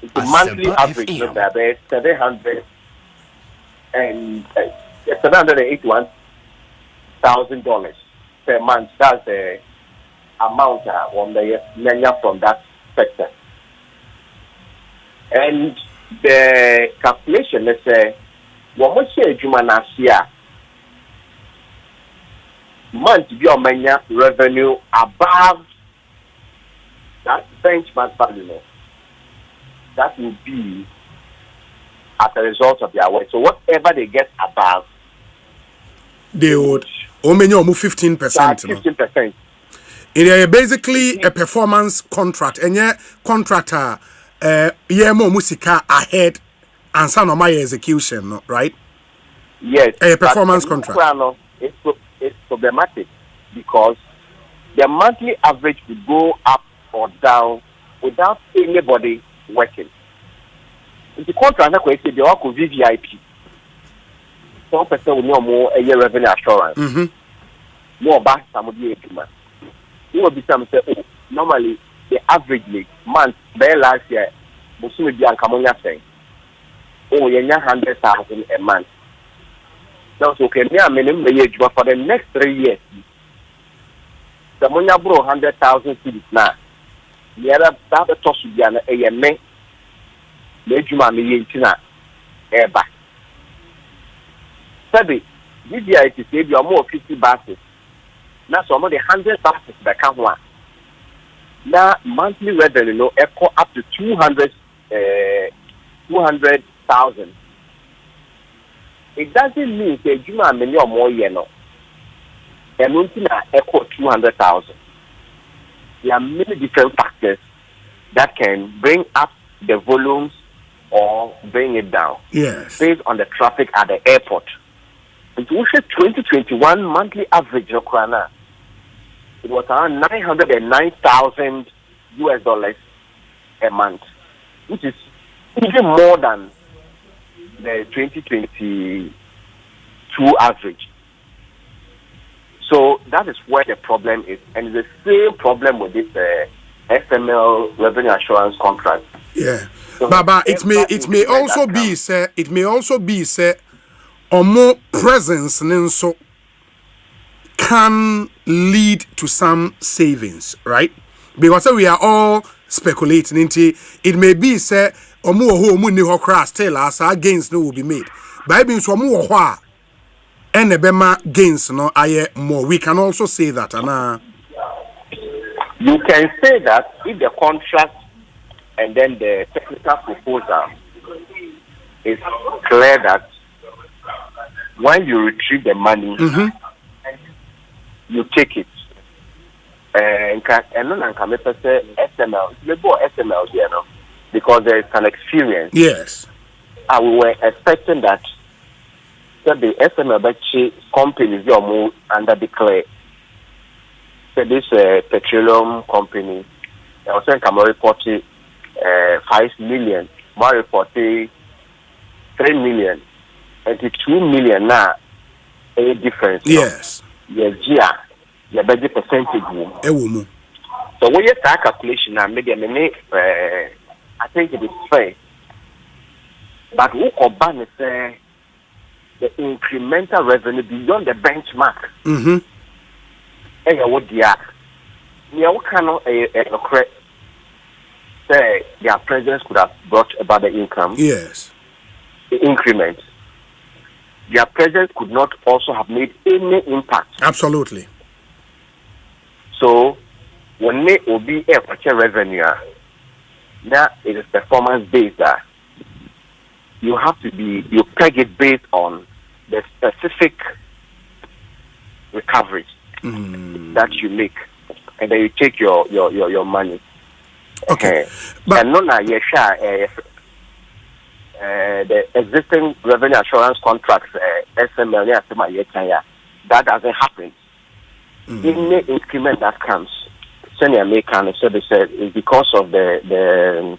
It's a monthly average, about $781,000 per month. That's the amount on the from that sector. And the calculation, let's say, what we say Jumanasia month your revenue above that benchmark value. That will be as a result of their work. So whatever they get above, they would only 15%. 15%. It is basically a performance contract. And yeah, contractor, more musica ahead and some of my execution, right? Yes. A performance contract. It's problematic because the monthly average will go up or down without anybody working. In the contract, they all could VVIP. Some person will know more a year revenue assurance. More back some of the You will be some say, oh, normally the average month, by last year, Muslim be Ankamonia saying, oh, you're 100,000 a month. Now, so okay, me a minimum wage, but for the next 3 years, the money bro 100,000 cities now. The other that toss to be an AMA, Majuma Miyentina, Eba. Sabi, this year it is maybe more 50 buses. Now, some of the 100 buses that come one. Now, monthly revenue, you know, echo up to 200,000. It doesn't mean that you are many or more, you know. And Muntina echo 200,000. There are many different factors that can bring up the volumes or bring it down. Yes. Based on the traffic at the airport. It was 2021 monthly average of Krana. It was around $909,000 a month, which is even more than the 2022 average. So that is where the problem is, and it's the same problem with this SML revenue assurance contract. Yeah, So but it may also be say or more presence so can lead to some savings, right? Because we are all speculating into it may be say or more who money or crash tell us our gains no will be made. By being so more and the Bema gains no aye more. We can also say that you can say that if the contract and then the technical proposal is clear that when you retrieve the money, you take it. And then can say SML, SML here now, because there is an experience. yes. We were expecting that the SML companies are more under declare. So this petroleum company, I was saying I'm reporting 5 million, more reporting 3 million, and 2 million now a difference. Yes. Yeah, your budget percentage. So when you start calculation now, maybe I think it is fair. But who can say the incremental revenue beyond the benchmark? And what they are, you cannot say their presence could have brought about the income. Yes. The increment. Their presence could not also have made any impact. Absolutely. So when they will be a revenue, now it is performance based. You have to you peg it based on the specific recovery that you make, and then you take your money. Okay. But and not the existing revenue assurance contracts, SML, that doesn't happen. Any increment that comes, senior American service is because of the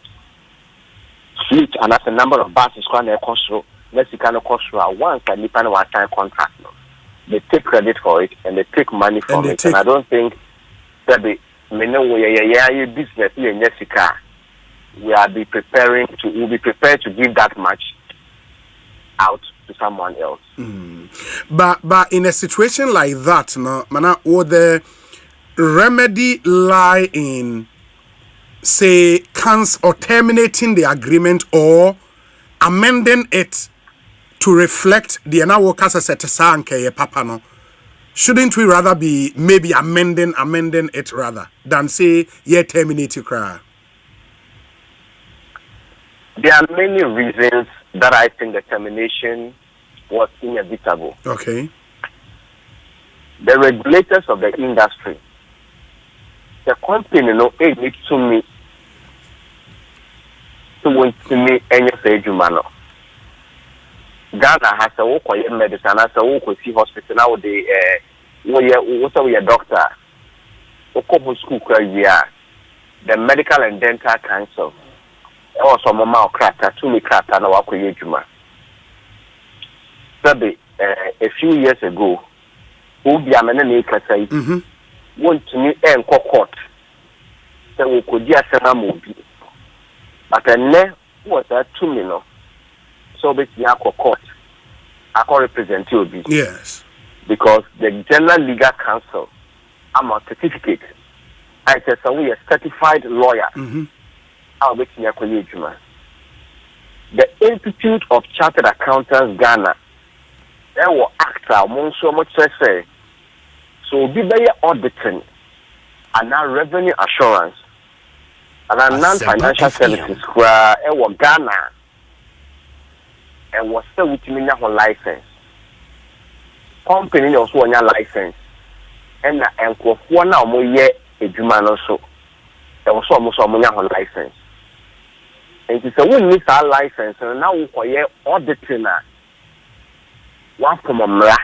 fleet and that's the number of buses going to cost through. Mexican cost through once a Nipan one-time contract. They take credit for it and they take money from it. And I don't think that the business in Mexico we'll be prepared to give that much out to someone else. But in a situation like that, no, would the remedy lie in say cancel or terminating the agreement or amending it to reflect the workers as a papa no? Shouldn't we rather be maybe amending it rather than say terminate it? There are many reasons that I think the termination was inevitable. Okay. The regulators of the industry, the company, need to me any say Gaza has a walk medicine, has a walk with hospital now. The doctor, school the Medical and Dental Council. Also, Mama Krata, to me, Krata, no Wakuyuma. A few years ago, Ubiamene say want to me and court. So we could just send a movie. But then was that 2 million. So basically, I court. I can represent you. Yes. Because the General Legal Counsel, I'm a certificate. I said, so we are certified lawyer. I'll make you a the Institute of Chartered Accountants Ghana, they will act among so much say. So be there auditing and now revenue assurance and non-financial services where it was Ghana and was still with me now license. Company also on your license and one now more year a human also. There was almost on your license. And it's a we miss our license and now we call auditing one from a mra.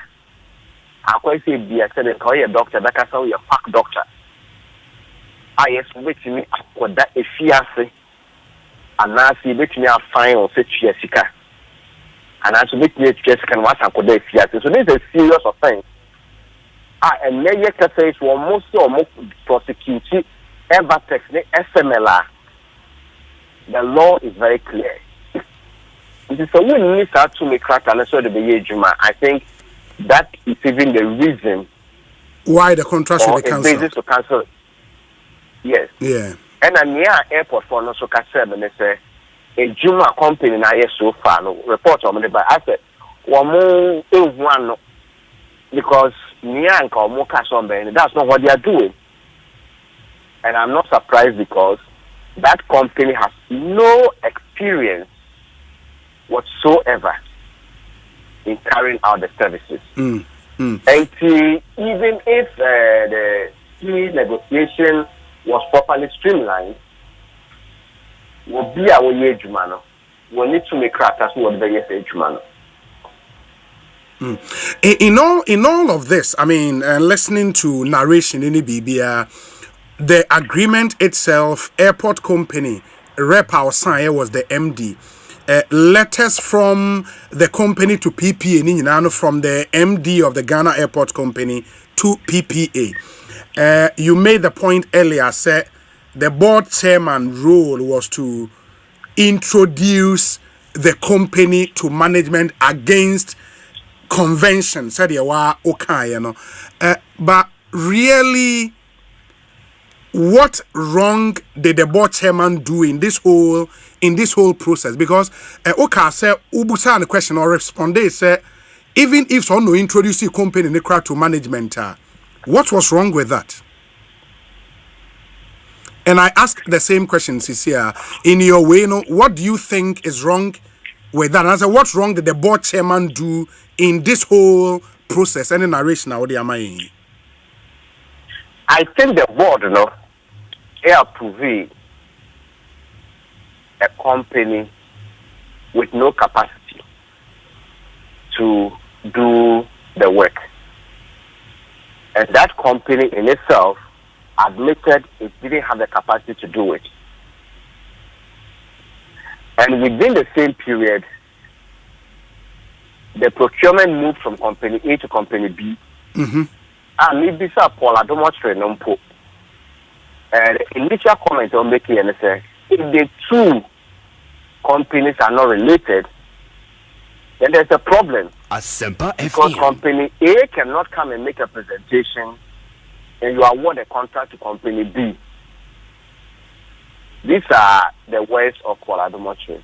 I quite say be a said and call you a doctor, that can say a fuck doctor. I yes wait me for that a fiancé and now see bet me a fine or such Jessica. And as with me Jessica and what I could fiancé. So this is a serious offense. And then you can say it's almost or more prosecuted ever text SMLR. The law is very clear. It is a we need to make crack and so the I think that is even the reason why the contract should be cancelled. Basis to cancel. Yes. Yeah. And a near airport for no so cancel and they say a Juma company na yes so far no report on the but I said one more because near and call more cash on that's not what they are doing. And I'm not surprised because that company has no experience whatsoever in carrying out the services. And even if the fee negotiation was properly streamlined, will be our age man. We need to make crackers who are very age man. In all of this, I mean, listening to narration in the BBR, the agreement itself, airport company, rep our sign was the MD. Letters from the company to PPA, from the MD of the Ghana Airport Company to PPA. You made the point earlier, said the board chairman role was to introduce the company to management against convention, said but really, what wrong did the board chairman do in this whole process? Because Oka said ubusa the question or respond say even if someone no introduce a company in the crowd to management, what was wrong with that? And I ask the same question, Cecilia, in your way, what do you think is wrong with that? And I said, what's wrong did the board chairman do in this whole process? Any narration now, I think the board, approve a company with no capacity to do the work. And that company in itself admitted it didn't have the capacity to do it. And within the same period, the procurement moved from company A to company B. And maybe Paul Adomotri Nompo. The initial comment on making and say if the two companies are not related, then there's a problem. Because company A cannot come and make a presentation and you award a contract to company B. These are the words of Paul Adomotri.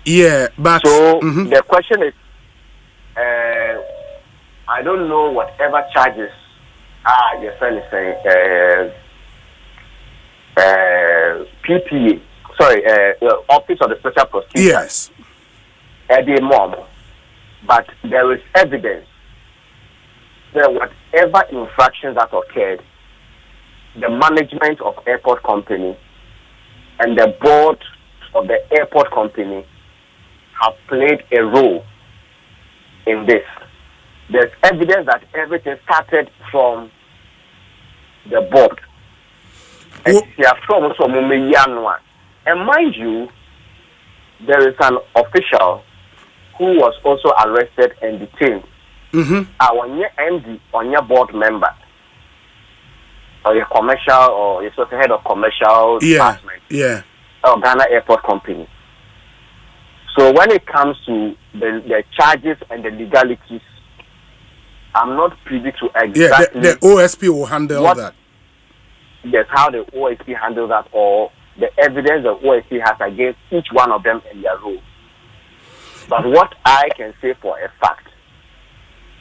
Yeah, but so the question is, I don't know whatever charges your friend is saying PPA, Office of the Special Prosecutor. Yes. Eddie Mom, but there is evidence that whatever infractions that occurred, the management of airport company and the board of the airport company have played a role in this. There's evidence that everything started from the board. And mind you, there is an official who was also arrested and detained. Our MD on your board member. or a commercial or a sort of head of commercial department. Yeah. Or Ghana Airport Company. So when it comes to the charges and the legalities, I'm not privy to exactly. The OSP will handle that. Yes, how the OSP handles that, or the evidence the OSP has against each one of them in their role. But what I can say for a fact,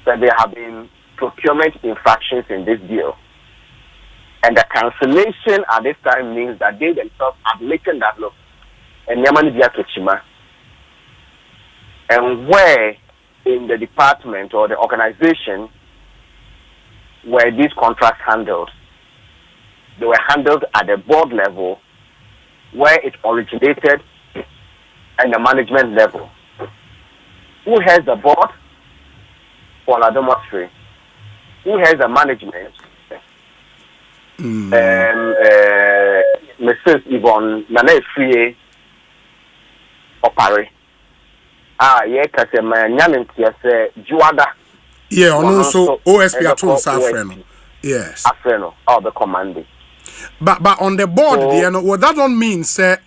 that there have been procurement infractions in this deal. And the cancellation at this time means that they themselves admitting that, look, and Yamani Chima, and where in the department or the organization where these contracts handled, they were handled at the board level where it originated and the management level. Who has the board? For la demonstration. Who has the management? Mrs. Yvonne Nana Free Opare. Yeah, because my name is Juada. Yeah, and also OSP at all Safreno. Yes. Safreno, or the commanding. But on the board, what that don't mean, say,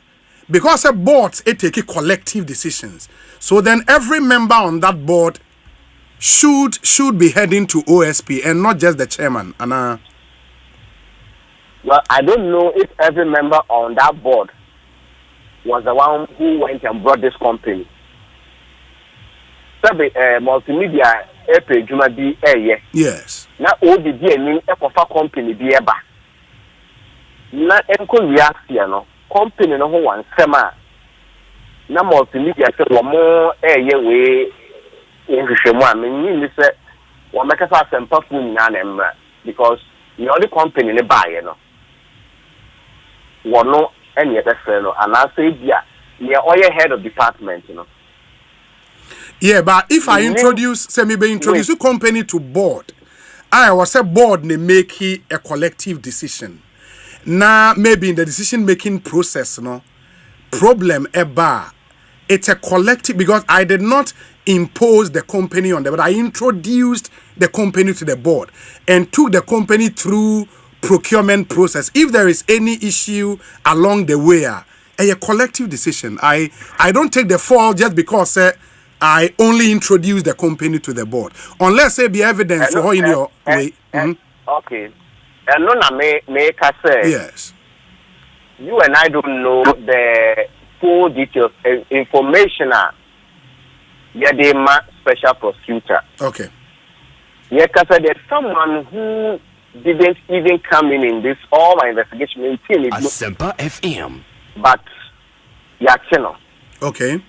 because a board it take collective decisions. So then every member on that board should be heading to OSP and not just the chairman. And well, I don't know if every member on that board was the one who went and brought this company. So multimedia page be yes. Now all the DNA a company be eba. Na enko reaction no company no ho wan sema na multimedia say wo mo we nhwehwemu a menyi say wo mekasa sempa fu nyina na emra because the only company ne buy no wo no ene be frɛ no ana say bia ne oye head of department no. Yeah, but if I introduce a company to board, I was a board ne make a collective decision. Now maybe in the decision making process, no problem it's a collective because I did not impose the company on them, but I introduced the company to the board and took the company through procurement process. If there is any issue along the way, a collective decision. I don't take the fall just because I only introduce the company to the board. Unless there be evidence in your way. Okay. And no, make us say. Yes. You and I don't know the full details, information. Yeah, they special prosecutor. Okay. Yeah, because there's someone who didn't even come in this all my investigation until it Asempa FM. But yeah, channel. Okay.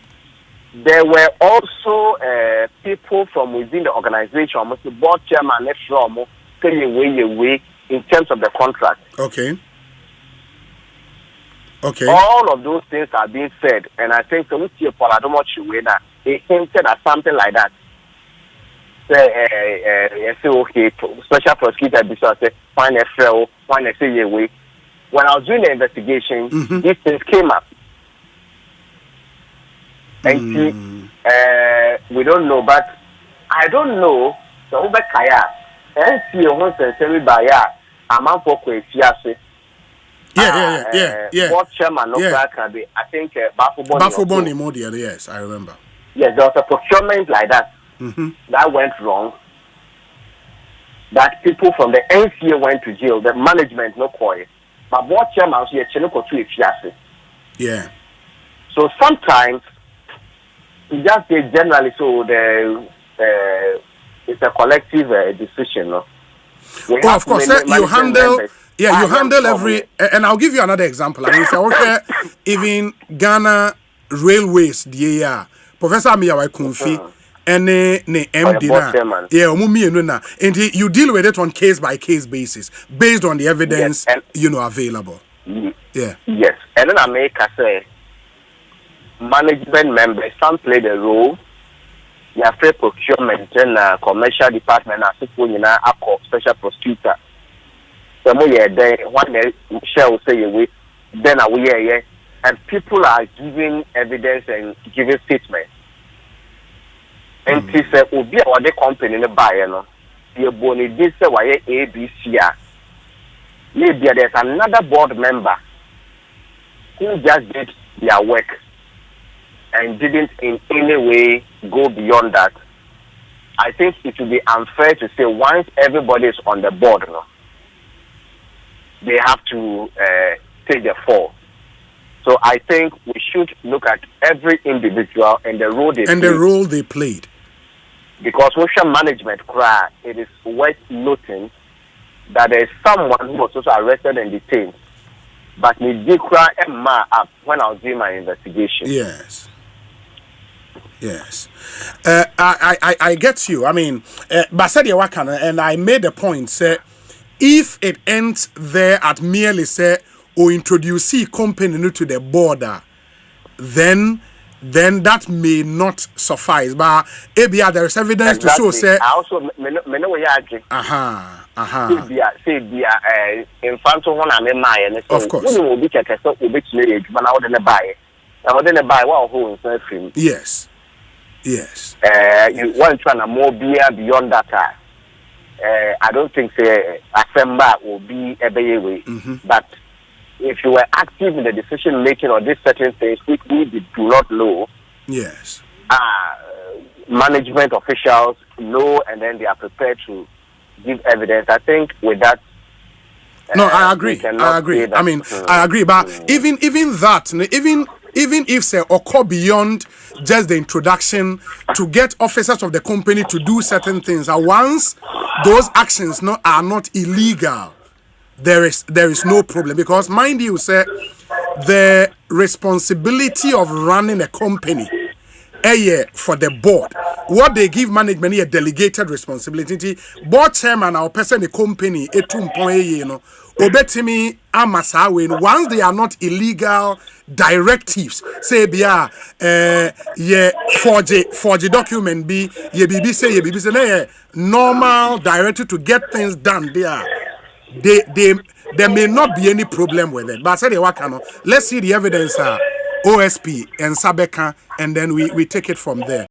There were also people from within the organization, almost the board chairman, from away in terms of the contract. Okay. Okay. All of those things are being said, and I think so. We see a Poladomochi they hinted at something like that. Say, okay, special prosecutor, because find a fellow, find a say away. When I was doing the investigation, these things came up. And we don't know, but I don't know. So over Kaya, and see a horse and semi by a man for Quasiasi. Yeah. What chairman of that can be? I think Bafuboni Modial, yes, I remember. Yes, there was a procurement like that that went wrong. That people from the NCA went to jail. The management no quiet, but what chairman here Chenoko to Fiasi. Yeah. So sometimes. Just say generally, so it's a collective decision. No? Of course, you handle. Yeah, you handle every. And I'll give you another example. I mean, say, okay, even Ghana Railways, the Professor Miyawa Kunfi, and ne MD na. Yeah, and you deal with it on case by case basis, based on the evidence available. Yeah. Yes, and then I make a say. Management members, some play the role. You have procurement and commercial department as a special prosecutor. So we are there. One shall say away. Then we are here, and people are giving evidence and giving statements. And he said, "Will be our company in the buyer. No, you born this why ABC. maybe there's another board member who just did their work and didn't in any way go beyond that. I think it would be unfair to say once everybody is on the board, they have to take the fall. So I think we should look at every individual and the role they played. Because social management, it is worth noting that there is someone who was also arrested and detained, but me did cry up when I was doing my investigation. Yes. I get you. I mean, but said and I made a point. Say, if it ends there at merely say or introduce a company to the border, then that may not suffice. But ABR, there is evidence to show. Say, I also me know where you are. Say in front of one and my of course. We will be checked. So we be married, but now they buy. Now they buy what who is film. Yes. You want to try more beer beyond that. I don't think say Assembly will be a way. But if you were active in the decision making on these certain things, which we do not know. Yes. Management officials know, and then they are prepared to give evidence. I think with that. No, I agree. I mean, I agree. But even that, even if say occur beyond just the introduction to get officers of the company to do certain things, once those actions are not illegal, there is no problem. Because mind you, say the responsibility of running a company for the board, what they give management a delegated responsibility. Board chairman or person the company obetimi amasawe once they are not illegal directives, say bia forge document be ye bibi say normal directive to get things done there. There may not be any problem with it. But I said let's see the evidence OSP and Sabeka, and then we take it from there.